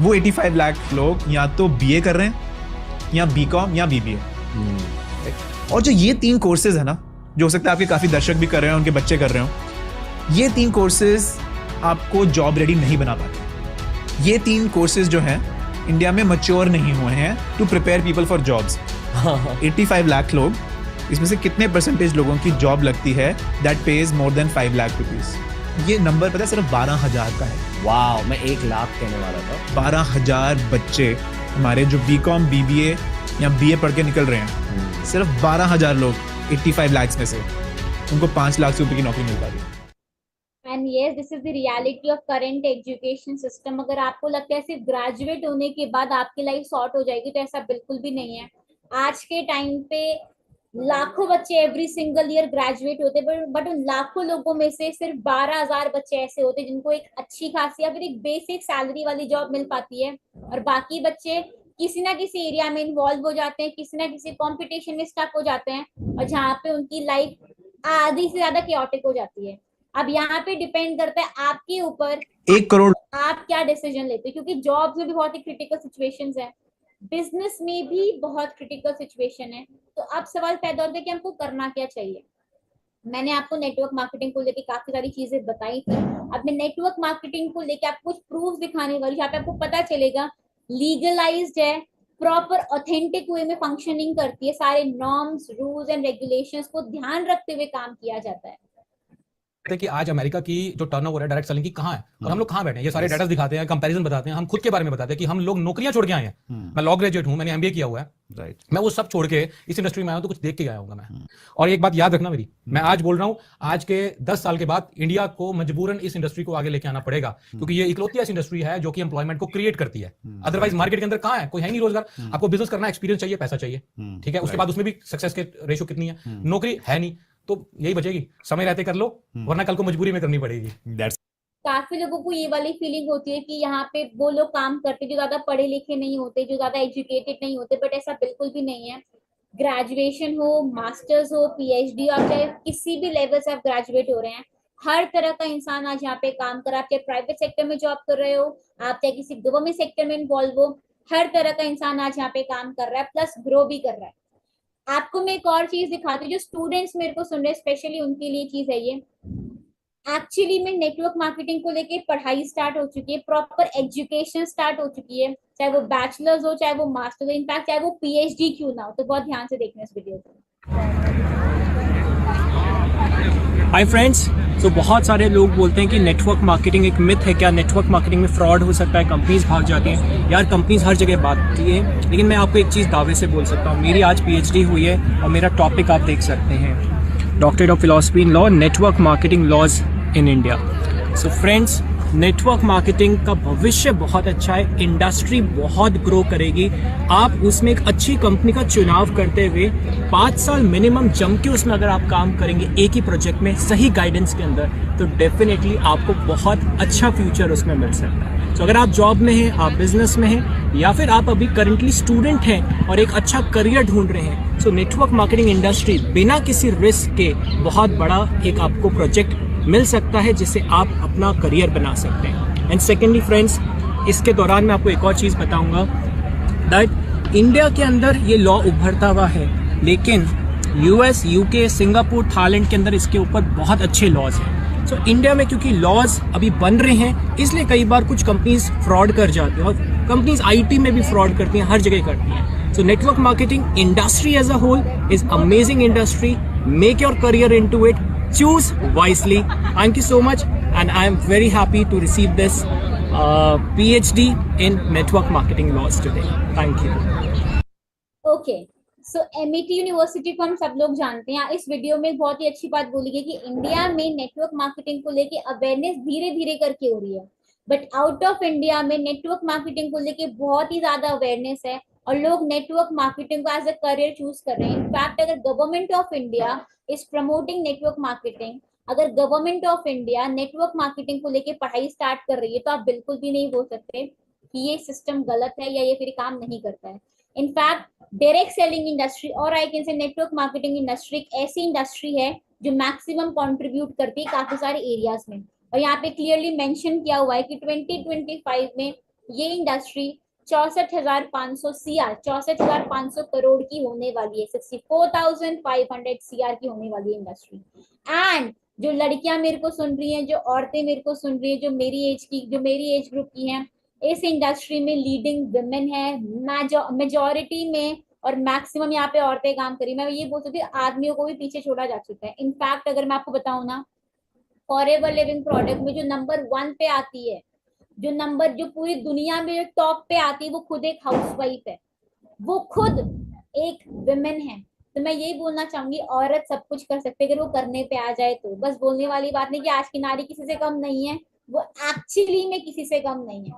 वो 85 लाख लोग या तो BA कर रहे हैं या BCom या BBA। और जो ये 3 कोर्सेज है ना, जो हो सकता है आपके काफ़ी दर्शक भी कर रहे हो, उनके बच्चे कर रहे हो, ये 3 कोर्सेज आपको जॉब रेडी नहीं बना पाते। ये 3 कोर्सेज जो हैं इंडिया में मैच्योर नहीं हुए हैं to prepare people for jobs. 85 lakh लोग, इसमें से कितने परसेंटेज लोगों की जॉब लगती है that page more than 5 lakh rupees? ये नंबर पता है सिर्फ 12,000 का है। वाह, मैं 1 लाख कहने वाला था। 12,000 बच्चे हमारे जो BCom BBA या BA पढ़ के निकल रहे हैं, सिर्फ 12,000 लोग 85 लाख में से उनको 5 लाख से ऊपर की नौकरी मिल पा रही है। And yes, this is the reality of current education system. अगर आपको लगता है सिर्फ ग्रेजुएट होने के बाद आपकी लाइफ सॉर्ट हो जाएगी, तो ऐसा बिल्कुल भी नहीं है। आज के टाइम पे लाखों बच्चे एवरी सिंगल ईयर ग्रेजुएट होते हैं, बट उन लाखों लोगों में से सिर्फ 12,000 बच्चे ऐसे होते हैं जिनको एक अच्छी खासी या फिर एक बेसिक सैलरी वाली जॉब मिल पाती है। और बाकी बच्चे किसी ना किसी एरिया में इन्वॉल्व हो जाते हैं, किसी ना किसी कंपटीशन में स्टक हो जाते हैं, और जहाँ पे उनकी लाइफ आधी से ज्यादा chaotic हो जाती है। अब यहाँ पे डिपेंड करता है आपके ऊपर 1 करोड़ आप क्या डिसीजन लेते हैं, क्योंकि जॉब्स में भी बहुत ही क्रिटिकल सिचुएशंस है, बिजनेस में भी बहुत क्रिटिकल सिचुएशन है। तो अब सवाल पैदा होता है कि हमको करना क्या चाहिए। मैंने आपको नेटवर्क मार्केटिंग को लेके काफी सारी चीजें बताई थी। अब मैं नेटवर्क मार्केटिंग को लेके आपको कुछ प्रूफ दिखाने वाली, जहाँ पे आपको पता चलेगा लीगलाइज्ड है, प्रॉपर ऑथेंटिक वे में फंक्शनिंग करती है, सारे नॉर्म्स रूल्स एंड रेगुलेशंस को ध्यान रखते हुए काम किया जाता है। कि आज अमेरिका की जो टर्नओवर है डायरेक्ट सेलिंग की कहाँ है और हम लोग कहाँ बैठे हैं, ये सारे डाटा दिखाते हैं, कंपैरिजन बताते हैं, हम खुद के बारे में बताते हैं कि हम लोग नौकरियां छोड़ के आए हैं। मैं लॉ ग्रेजुएट हूं, मैंने एमबीए किया हुआ है, राइट। मैं वो सब छोड़ के इस इंडस्ट्री में आया हूं तो कुछ देख के आया हूंगा मैं। और एक बात याद रखना मेरी, मैं आज बोल रहा हूं, आज के 10 साल के बाद इंडिया को मजबूरन इस इंडस्ट्री को आगे लेके आना पड़ेगा, क्योंकि ये इकलौती ऐसी इंडस्ट्री है जो कि एम्प्लॉयमेंट को क्रिएट करती है। अदरवाइज मार्केट के अंदर कहाँ है, कोई है नहीं रोजगार। आपको बिजनेस करना, एक्सपीरियंस चाहिए, पैसा चाहिए, ठीक है, उसके बाद उसमें भी सक्सेस के रेशो कितनी है, नौकरी है नहीं, तो यही बचेगी, समय रहते कर लो, वरना कल को मजबूरी में करनी पड़ेगी। काफी लोगों को ये वाली फीलिंग होती है कि यहाँ पे वो लोग काम करते जो ज्यादा पढ़े लिखे नहीं होते, जो ज्यादा एजुकेटेड नहीं होते, बट ऐसा बिल्कुल भी नहीं है। ग्रेजुएशन हो, मास्टर्स हो, पीएचडी, आप चाहे किसी भी लेवल से आप ग्रेजुएट हो रहे हैं, हर तरह का इंसान आज यहाँ पे काम कर रहा है। आप चाहे प्राइवेट सेक्टर में जॉब कर रहे हो, आप चाहे किसी गवर्नमेंट सेक्टर में इन्वॉल्व हो, हर तरह का इंसान आज यहाँ पे काम कर रहा है, प्लस ग्रो भी कर रहा है। आपको मैं एक और चीज दिखाती हूँ, जो स्टूडेंट्स मेरे को सुन रहे हैं स्पेशली उनके लिए चीज है ये। एक्चुअली में नेटवर्क मार्केटिंग को लेके पढ़ाई स्टार्ट हो चुकी है, प्रॉपर एजुकेशन स्टार्ट हो चुकी है, चाहे वो बैचलर्स हो, चाहे वो मास्टर्स हो, इनफैक्ट चाहे वो पीएचडी क्यों ना हो। तो बहुत ध्यान से देखना इस वीडियो को। हाय फ्रेंड्स, तो बहुत सारे लोग बोलते हैं कि नेटवर्क मार्केटिंग एक मिथ है। क्या नेटवर्क मार्केटिंग में फ्रॉड हो सकता है, कंपनीज भाग जाती हैं? यार कंपनीज हर जगह भागती है, लेकिन मैं आपको एक चीज़ दावे से बोल सकता हूँ, मेरी आज पीएचडी हुई है और मेरा टॉपिक आप देख सकते हैं, doctorate of philosophy in law, network marketing laws in India. So friends, network marketing का भविष्य बहुत अच्छा है, इंडस्ट्री बहुत ग्रो करेगी। आप उसमें एक अच्छी कंपनी का चुनाव करते हुए 5 साल मिनिमम जम के उसमें अगर आप काम करेंगे एक ही प्रोजेक्ट में, सही गाइडेंस के अंदर, तो डेफिनेटली आपको बहुत अच्छा फ्यूचर उसमें मिल सकता है। तो अगर आप जॉब में हैं, आप बिजनेस में हैं, या फिर आप अभी करंटली स्टूडेंट हैं और एक अच्छा करियर ढूंढ रहे हैं, सो नेटवर्क मार्केटिंग इंडस्ट्री बिना किसी रिस्क के बहुत बड़ा एक आपको प्रोजेक्ट मिल सकता है जिससे आप अपना करियर बना सकते हैं। एंड सेकेंडली फ्रेंड्स, इसके दौरान मैं आपको एक और चीज़ बताऊंगा दैट इंडिया के अंदर ये लॉ उभरता हुआ है, लेकिन यूएस, यूके, सिंगापुर, थाईलैंड के अंदर इसके ऊपर बहुत अच्छे लॉज हैं। सो इंडिया में क्योंकि लॉज अभी बन रहे हैं, इसलिए कई बार कुछ कंपनीज फ्रॉड कर जाती हैं, और कंपनीज आईटी में भी फ्रॉड करती हैं, हर जगह करती हैं। So network marketing industry as a whole is amazing industry, make your career into it, choose wisely. Thank you so much, and I am very happy to receive this PhD in network marketing laws today. Thank you. Okay, so MET university को हम सब लोग जानते हैं। इस video में बहुत ही अच्छी बात बोली गई कि इंडिया में नेटवर्क मार्केटिंग को लेके अवेयरनेस धीरे धीरे करके हो रही है, बट आउट ऑफ इंडिया में नेटवर्क मार्केटिंग को लेके बहुत ही ज्यादा अवेयरनेस है और लोग नेटवर्क मार्केटिंग को एज अ करियर चूज कर रहे हैं। इनफैक्ट अगर government of India is promoting network marketing, अगर government of India network marketing को लेके पढ़ाई स्टार्ट कर रही है, तो आप बिल्कुल भी नहीं बोल सकते कि ये सिस्टम गलत है या ये फिर काम नहीं करता है। इनफैक्ट डायरेक्ट सेलिंग इंडस्ट्री और I can say network marketing industry एक ऐसी इंडस्ट्री है जो मैक्सिमम कंट्रीब्यूट करती है काफी सारे एरियाज में, और यहाँ पे क्लियरली मेंशन किया हुआ है कि 2025 में ये इंडस्ट्री 64,500 करोड़ की होने वाली है, 64,500 CR की होने वाली है इंडस्ट्री। एंड जो लड़कियां मेरे को सुन रही हैं, जो औरतें मेरे को सुन रही हैं, जो मेरी एज ग्रुप की हैं, इस इंडस्ट्री में लीडिंग वुमेन है मेजॉरिटी में, और मैक्सिमम यहाँ पे औरतें काम करी। मैं ये बोल सकती हूँ आदमियों को भी पीछे छोड़ा जा चुका है। इनफैक्ट अगर मैं आपको बताऊं ना, फॉरएवर लिविंग प्रोडक्ट में जो नंबर 1 पे आती है, जो पूरी दुनिया में जो टॉप पे आती है, वो खुद एक हाउसवाइफ है, वो खुद एक विमेन है। तो मैं यही बोलना चाहूंगी, औरत सब कुछ कर सकती है अगर वो करने पे आ जाए तो। बस बोलने वाली बात नहीं कि आज की नारी किसी से कम नहीं है, वो एक्चुअली में किसी से कम नहीं है।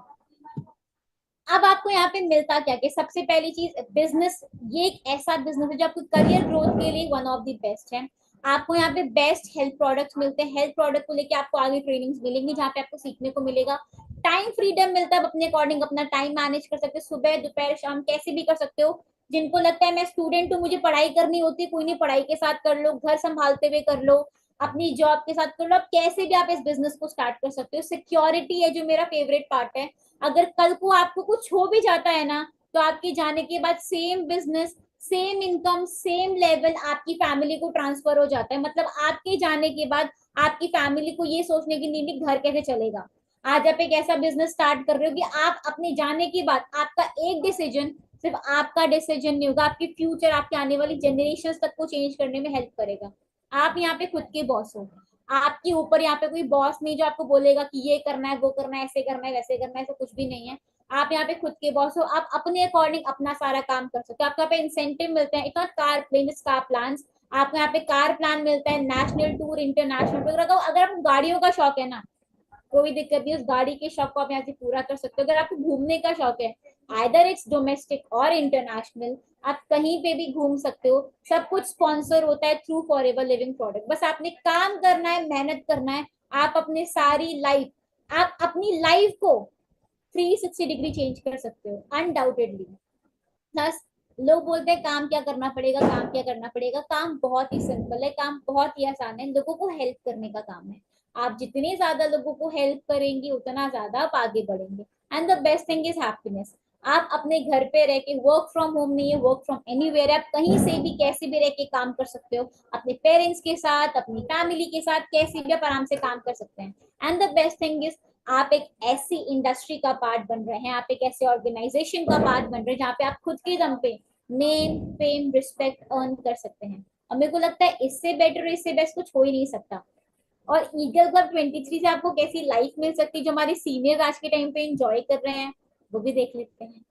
अब आपको यहाँ पे मिलता क्या कि सबसे पहली चीज, बिजनेस। ये एक ऐसा बिजनेस है जो आपको करियर ग्रोथ के लिए वन ऑफ द बेस्ट है। आपको यहाँ पे बेस्ट हेल्थ प्रोडक्ट्स मिलते हैं, हेल्थ प्रोडक्ट को लेके आपको आगे ट्रेनिंग्स मिलेंगी जहाँ पे आपको सीखने को मिलेगा। टाइम फ्रीडम मिलता है, अपने अकॉर्डिंग अपना टाइम मैनेज कर सकते हो, सुबह दोपहर शाम कैसे भी कर सकते हो। जिनको लगता है मैं स्टूडेंट हूँ, मुझे पढ़ाई करनी होती, कोई नहीं, पढ़ाई के साथ कर लो, घर संभालते हुए कर लो, अपनी जॉब के साथ कर लो, आप कैसे भी आप इस बिजनेस को स्टार्ट कर सकते हो। सिक्योरिटी है जो मेरा फेवरेट पार्ट है, अगर कल को आपको कुछ हो भी जाता है ना, तो आपके जाने के बाद same business same income, same level आपकी फैमिली को ट्रांसफर हो जाता है। मतलब आपके जाने के बाद आपकी फैमिली को ये सोचने की नीड नहीं घर कैसे चलेगा। आज आप एक ऐसा बिजनेस स्टार्ट कर रहे हो कि आप अपने जाने के बाद आपका एक डिसीजन सिर्फ आपका डिसीजन नहीं होगा, आपकी फ्यूचर, आपके आने वाली जनरेशन तक को चेंज करने में हेल्प करेगा। आप यहाँ पे खुद के बॉस हो, आपके ऊपर यहाँ पे कोई बॉस नहीं जो आपको बोलेगा कि ये करना है, वो करना है, ऐसे करना है, वैसे करना है, ऐसा कुछ भी नहीं है। आप यहाँ पे खुद के बॉस हो, आप अपने अकॉर्डिंग अपना सारा काम कर सकते हो। आपको यहाँ पे इंसेंटिव मिलते हैं, it not car plane, car plan. आपको यहाँ पे कार प्लान मिलता है, नेशनल टूर, इंटरनेशनल टूर। अगर आपको गाड़ियों का शौक है ना, कोई दिक्कत नहीं, उस गाड़ी के शौक को आप यहाँ से पूरा कर सकते हो। अगर आपको घूमने का शौक है, आइदर इट्स डोमेस्टिक और इंटरनेशनल, आप कहीं पे भी घूम सकते हो। सब कुछ स्पॉन्सर होता है थ्रू फॉरएवर लिविंग प्रोडक्ट। बस आपने काम करना है, मेहनत करना है। आप अपने सारी लाइफ, आप अपनी लाइफ को 360 डिग्री चेंज कर सकते हो अनडाउटेडली। प्लस लोग बोलते हैं काम क्या करना पड़ेगा, काम क्या करना पड़ेगा। काम बहुत ही सिंपल है, काम बहुत ही आसान है, लोगों को हेल्प करने का काम है। आप जितने ज्यादा लोगों को हेल्प करेंगे उतना ज्यादा आप आगे बढ़ेंगे। And the best thing is happiness. आप अपने घर पे रह के, वर्क फ्रॉम होम नहीं है, वर्क फ्रॉम एनीवेयर, आप कहीं से भी कैसे भी रह के काम कर सकते हो। अपने पेरेंट्स के साथ, अपनी फैमिली के साथ, कैसे भी आप आराम से काम कर सकते हैं। And the best thing is आप एक ऐसी इंडस्ट्री का पार्ट बन रहे हैं, आप एक ऐसे ऑर्गेनाइजेशन का पार्ट बन रहे हैं जहाँ पे आप खुद के दम पे नेम, फेम, रिस्पेक्ट अर्न कर सकते हैं। और मेरे को लगता है इससे बेटर, इससे बेस्ट कुछ हो ही नहीं सकता। और ईगल क्लब 23 से आपको कैसी लाइफ मिल सकती है जो हमारे सीनियर्स आज के टाइम पे एंजॉय कर रहे हैं, वो भी देख लेते हैं।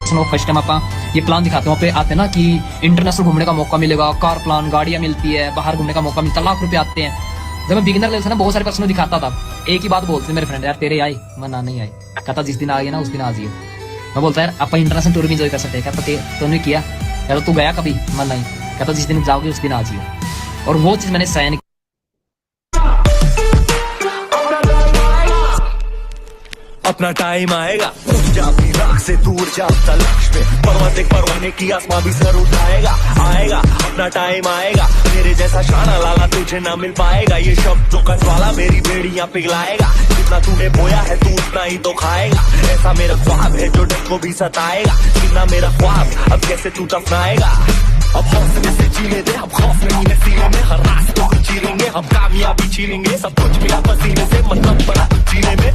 सुनो, फर्स्ट टाइम आप ये प्लान दिखाते हो पे आते हैं ना कि इंटरनेशनल घूमने का मौका मिलेगा, कार प्लान, गाड़ियां मिलती है, बाहर घूमने का मौका मिलता है, लाख रुपए आते हैं। जब मैं बिगिनर लेवल से ना बहुत सारे पर्सन दिखाता था, एक ही बात बोलते मेरे फ्रेंड, यार तेरे आई, मैं ना नहीं आई। कहता जिस दिन आ गया ना उस दिन आ जाइए। मैं बोलता यार आप इंटरनेशनल टूर भी एंजॉय कर सकते हैं। कहता तूने किया, कहता तू गया कभी, मैं नहीं। कहता जिस दिन जाओगे उस दिन आ जाइए। और वो चीज मैंने साइन। अपना टाइम आएगा, जा अपनी राख से दूर जा अपना लक्ष्य पे, पर्वत एक परवाने की आसमां भी सर उठाएगा। आएगा अपना टाइम आएगा, मेरे जैसा शाना लाला तुझे ना मिल पाएगा। ये शब्दों का ज्वाला मेरी बेड़ियां पिघलाएगा, जितना तूने बोया है तू उतना ही तो खाएगा। ऐसा मेरा ख्वाब है जो डर को भी सताएगा, जितना मेरा ख्वाब अब कैसे तू दफनाएगा। अब हौसले से जीने दे, अब खौफ नहीं है सीने में, हर रास्तों को चीरेंगे, हम कामयाबी छीनेंगे। सब कुछ मिला पसीने से, मतलब बड़ा जीने में,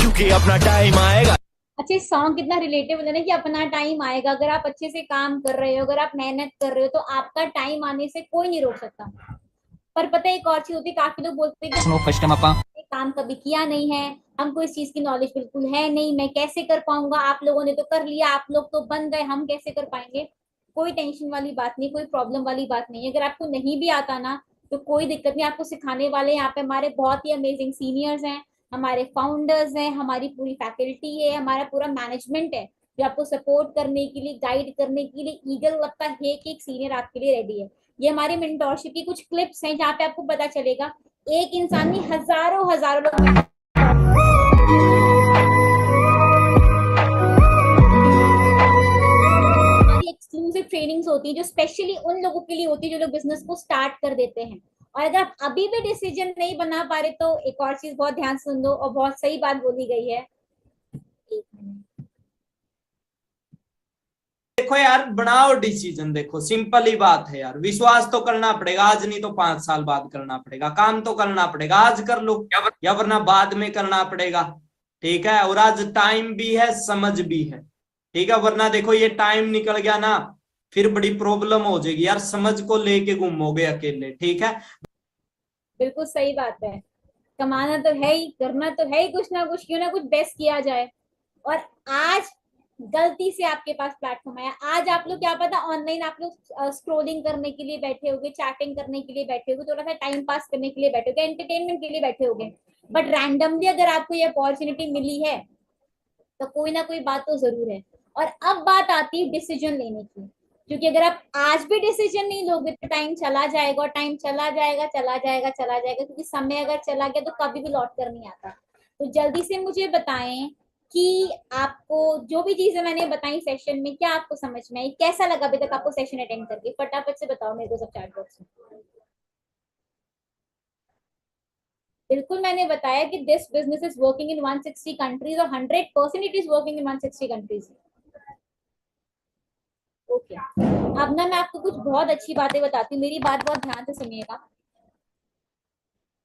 क्योंकि अपना टाइम आएगा। अच्छा, सॉन्ग कितना रिलेटेबल है ना कि अपना टाइम आएगा। अगर आप अच्छे से काम कर रहे हो, अगर आप मेहनत कर रहे हो, तो आपका टाइम आने से कोई नहीं रोक सकता। पर पता है एक और चीज होती है, काफी लोग बोलते हैं सुनो, फर्स्ट टाइम आप काम कभी किया नहीं है, हमको इस चीज की नॉलेज बिल्कुल है नहीं, मैं कैसे कर पाऊंगा। आप लोगों ने तो कर लिया, आप लोग तो बन गए, हम कैसे कर पाएंगे। कोई टेंशन वाली बात नहीं, कोई प्रॉब्लम वाली बात नहीं है। अगर आपको नहीं भी आता ना तो कोई दिक्कत नहीं, आपको सिखाने वाले यहाँ पे हमारे बहुत ही अमेजिंग सीनियर्स हैं, हमारे फाउंडर्स हैं, हमारी पूरी फैकल्टी है, हमारा पूरा मैनेजमेंट है जो आपको सपोर्ट करने के लिए, गाइड करने के लिए ईगल लगता है कि एक सीनियर आपके लिए रेडी है। ये हमारे मेंटोरशिप की कुछ क्लिप्स हैं जहाँ पे आपको पता चलेगा एक इंसान नहीं, हजारों हजारों लोग एक्सक्लूसिव ट्रेनिंग्स होती है जो स्पेशली उन लोगों के लिए होती है जो लोग बिजनेस को स्टार्ट कर देते हैं। और अगर आप अभी भी डिसीजन नहीं बना पा रहे तो एक और चीज बहुत ध्यान सुन दो, और बहुत सही बात बोली गई है। एक मिनट, देखो यार, बनाओ डिसीजन। देखो सिंपल ही बात है यार, विश्वास तो करना पड़ेगा आज, नहीं तो 5 साल बाद करना पड़ेगा। काम तो करना पड़ेगा, आज कर लो या वरना बाद में करना पड़ेगा। ठीक है, और आज टाइम भी है, समझ भी है। ठीक है, वरना देखो ये टाइम निकल गया ना फिर बड़ी प्रॉब्लम हो जाएगी यार, समझ को लेके घूमोगे अकेले। ठीक है, बिल्कुल सही बात है। कमाना तो है ही, करना तो है ही, कुछ ना कुछ, क्यों ना कुछ बेस्ट किया जाए। और आज गलती से आपके पास प्लेटफॉर्म आया, आज आप लोग क्या पता ऑनलाइन आप लोग स्क्रोलिंग करने के लिए बैठे होगे, चैटिंग करने के लिए बैठे होगे, थोड़ा सा टाइम पास करने के लिए बैठे होगे, एंटरटेनमेंट के लिए बैठे होगे। बट रैंडमली अगर आपको ये अपॉर्चुनिटी मिली है तो कोई ना कोई बात तो जरूर है। और अब बात आती है डिसीजन लेने की, क्योंकि अगर आप आज भी डिसीजन नहीं लोगे तो टाइम चला जाएगा, और टाइम चला जाएगा, चला जाएगा, चला जाएगा, क्योंकि समय अगर चला गया तो कभी भी लौट कर नहीं आता। तो जल्दी से मुझे बताएं कि आपको जो भी चीजें मैंने बताई सेशन में, क्या आपको समझ में आई, कैसा लगा अभी तक आपको सेशन अटेंड करके? फटाफट से बताओ मेरे को सब चैट बॉक्स में। बिल्कुल, मैंने बताया कि this business is working in 160 countries और 100% it is working in 160 countries. Okay, अब ना मैं आपको कुछ बहुत अच्छी बातें बताती हूँ, मेरी बात बहुत ध्यान से सुनिएगा।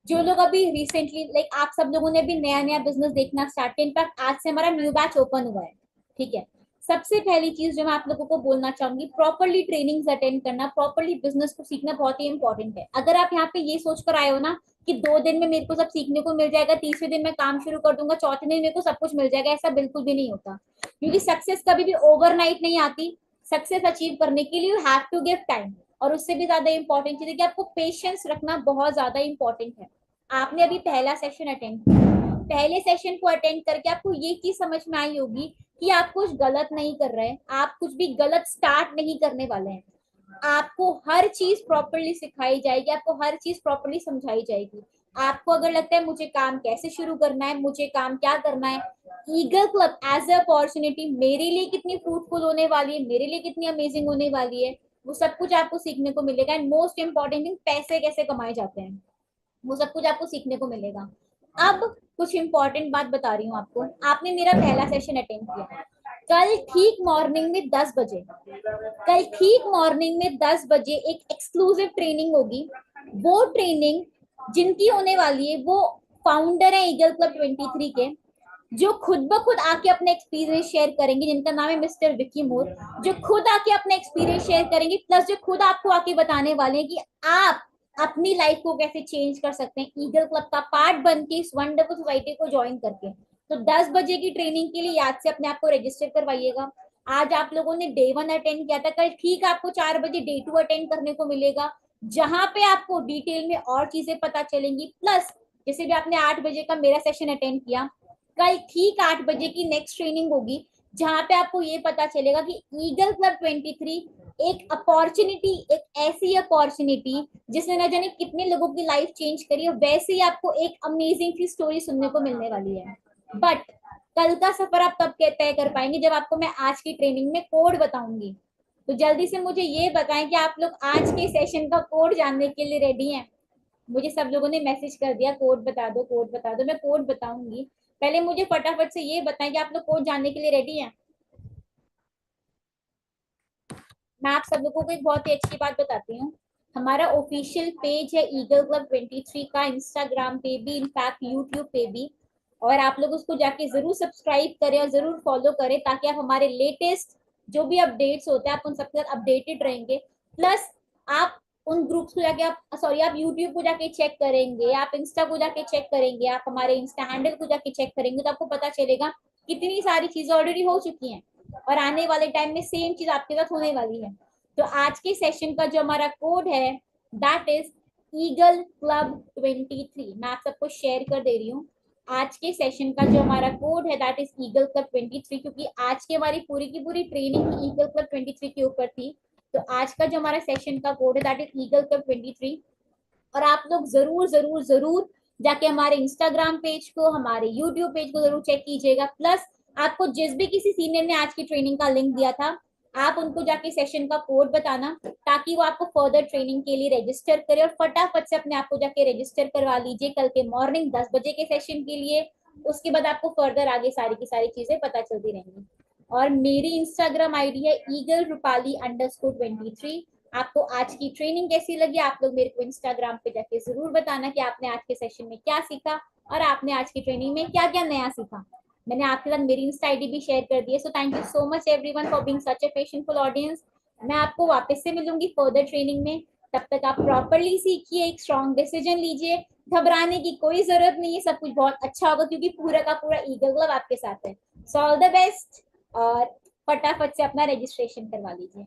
जो लोग अभी रिसेंटली लाइक आप सब लोगों ने भी नया नया बिजनेस देखना स्टार्ट किया, इनफैक्ट आज से हमारा न्यू बैच ओपन हुआ है, ठीक है। सबसे पहली चीज जो मैं आप लोगों को बोलना चाहूंगी, प्रॉपरली ट्रेनिंग्स अटेंड करना, प्रॉपरली बिजनेस को सीखना बहुत ही इंपॉर्टेंट है। अगर आप यहाँ पे ये सोच कर आए हो ना कि 2 दिन में मेरे को सब सीखने को मिल जाएगा, तीसरे दिन मैं काम शुरू कर दूंगा, चौथे दिन मेरे को सब कुछ मिल जाएगा, ऐसा बिल्कुल भी नहीं होता। क्योंकि सक्सेस कभी भी ओवरनाइट नहीं आती। सक्सेस अचीव करने के लिए you have to give time, और उससे भी ज्यादा इंपॉर्टेंट चीज है कि आपको पेशेंस रखना बहुत ज्यादा इंपॉर्टेंट है। आपने अभी पहला सेशन अटेंड किया, पहले सेशन को अटेंड करके आपको ये चीज समझ में आई होगी कि आप कुछ गलत नहीं कर रहे हैं, आप कुछ भी गलत स्टार्ट नहीं करने वाले हैं। आपको हर चीज प्रॉपरली सिखाई जाएगी, आपको हर चीज प्रॉपरली समझाई जाएगी। आपको अगर लगता है मुझे काम कैसे शुरू करना है, मुझे काम क्या करना है, eagle club as a opportunity मेरे लिए कितनी फ्रूटफुल होने वाली है, मेरे लिए कितनी अमेजिंग होने वाली है, वो सब कुछ आपको सीखने को मिलेगा। एंड मोस्ट इंपॉर्टेंट थिंग, पैसे कैसे कमाए जाते हैं, वो सब कुछ आपको सीखने को मिलेगा। अब कुछ इंपॉर्टेंट बात बता रही हूँ आपको। आपने मेरा पहला सेशन अटेंड किया, कल ठीक मॉर्निंग में 10 बजे, कल ठीक मॉर्निंग में 10 बजे एक एक्सक्लूसिव ट्रेनिंग होगी। वो ट्रेनिंग जिनकी होने वाली है वो फाउंडर है ईगल क्लब 23 के, जो खुद ब खुद आके अपने एक्सपीरियंस शेयर करेंगे, जिनका नाम है मिस्टर विकी मोर, जो खुद आके अपने एक्सपीरियंस शेयर करेंगे, प्लस जो खुद आपको आके बताने वाले हैं कि आप अपनी लाइफ को कैसे चेंज कर सकते हैं ईगल क्लब का पार्ट बन के, इस वंडरफुल सोसाइटी को ज्वाइन करके। तो 10 बजे की ट्रेनिंग के लिए याद से अपने आप को रजिस्टर करवाइएगा। आज आप लोगों ने डे 1 अटेंड किया था, कल ठीक आपको 4 बजे डे 2 अटेंड करने को मिलेगा, जहां पे आपको डिटेल में और चीजें पता चलेंगी। प्लस जैसे भी आपने 8 बजे का मेरा सेशन अटेंड किया, कल ठीक 8 बजे की नेक्स्ट ट्रेनिंग होगी, जहां पे आपको ये पता चलेगा कि ईगल क्लब 23 एक अपॉर्चुनिटी, एक ऐसी अपॉर्चुनिटी जिसने न जाने कितने लोगों की लाइफ चेंज करी है, वैसे ही आपको एक अमेजिंग सी स्टोरी सुनने को मिलने वाली है। बट कल का सफर आप तब तय कर पाएंगे जब आपको मैं आज की ट्रेनिंग में कोड बताऊंगी। तो जल्दी से मुझे ये बताएं कि आप लोग आज के सेशन का कोड जानने के लिए रेडी हैं? मुझे सब लोगों ने मैसेज कर दिया कोड बता दो, कोड बता दो। मैं कोड बताऊंगी, पहले मुझे फटाफट से ये बताएं कि आप लोग कोड जानने के लिए रेडी हैं? मैं आप सब लोगों को एक बहुत ही अच्छी बात बताती हूँ। हमारा ऑफिशियल पेज है ईगल क्लब 23 का, इंस्टाग्राम पे भी, इनफैक्ट यूट्यूब पे भी, और आप लोग उसको जाके जरूर सब्सक्राइब करें और जरूर फॉलो करें, ताकि आप हमारे लेटेस्ट जो भी अपडेट्स होते हैं आप उन सबके साथ अपडेटेड रहेंगे। प्लस आप उन ग्रुप्स को जाके आप यूट्यूब को जाके चेक करेंगे, आप इंस्टा को जाके चेक करेंगे, आप हमारे इंस्टा हैंडल को जाके चेक करेंगे, तो आपको पता चलेगा कितनी सारी चीजें ऑलरेडी हो चुकी हैं और आने वाले टाइम में सेम चीज आपके साथ होने वाली है। तो आज के सेशन का जो हमारा कोड है दैट इज ईगल क्लब 23। मैं आप सबको शेयर कर दे रही हूँ। आज के सेशन का जो हमारा कोड है दैट इज ईगल क्लब 23, क्योंकि आज की हमारी पूरी की पूरी ट्रेनिंग ईगल क्लब 23 के ऊपर थी। तो आज का जो हमारा सेशन का कोड है दैट इज ईगल क्लब 23। और आप लोग जरूर जरूर जरूर जाके हमारे इंस्टाग्राम पेज को, हमारे यूट्यूब पेज को जरूर चेक कीजिएगा। प्लस आपको जिस भी किसी सीनियर ने आज की ट्रेनिंग का लिंक दिया था, आप उनको जाके सेशन का कोड बताना, ताकि वो आपको फर्दर ट्रेनिंग के लिए रजिस्टर करे, और फटाफट से अपने आप को जाके रजिस्टर करवा लीजिए कल के मॉर्निंग 10 बजे के सेशन के लिए। उसके बाद आपको फर्दर आगे सारी की सारी चीजें पता चलती रहेंगी। और मेरी इंस्टाग्राम आईडी है eagle_rupali_23। आपको आज की ट्रेनिंग कैसी लगी आप लोग मेरे को इंस्टाग्राम पे जाके जरूर बताना कि आपने आज के सेशन में क्या सीखा और आपने आज की ट्रेनिंग में क्या क्या नया सीखा। मैंने आपके साथ मेरी इंस्टा आईडी भी शेयर कर दी है। So thank you so much everyone for being such a patientful audience. मैं आपको वापस से मिलूंगी फर्दर ट्रेनिंग में। तब तक आप प्रॉपरली सीखिए, एक स्ट्रॉन्ग डिसीजन लीजिए, घबराने की कोई जरूरत नहीं है, सब कुछ बहुत अच्छा होगा, क्योंकि पूरा का पूरा ईगल क्लब आपके साथ है। सो ऑल द बेस्ट, और फटाफट से अपना रजिस्ट्रेशन करवा लीजिए।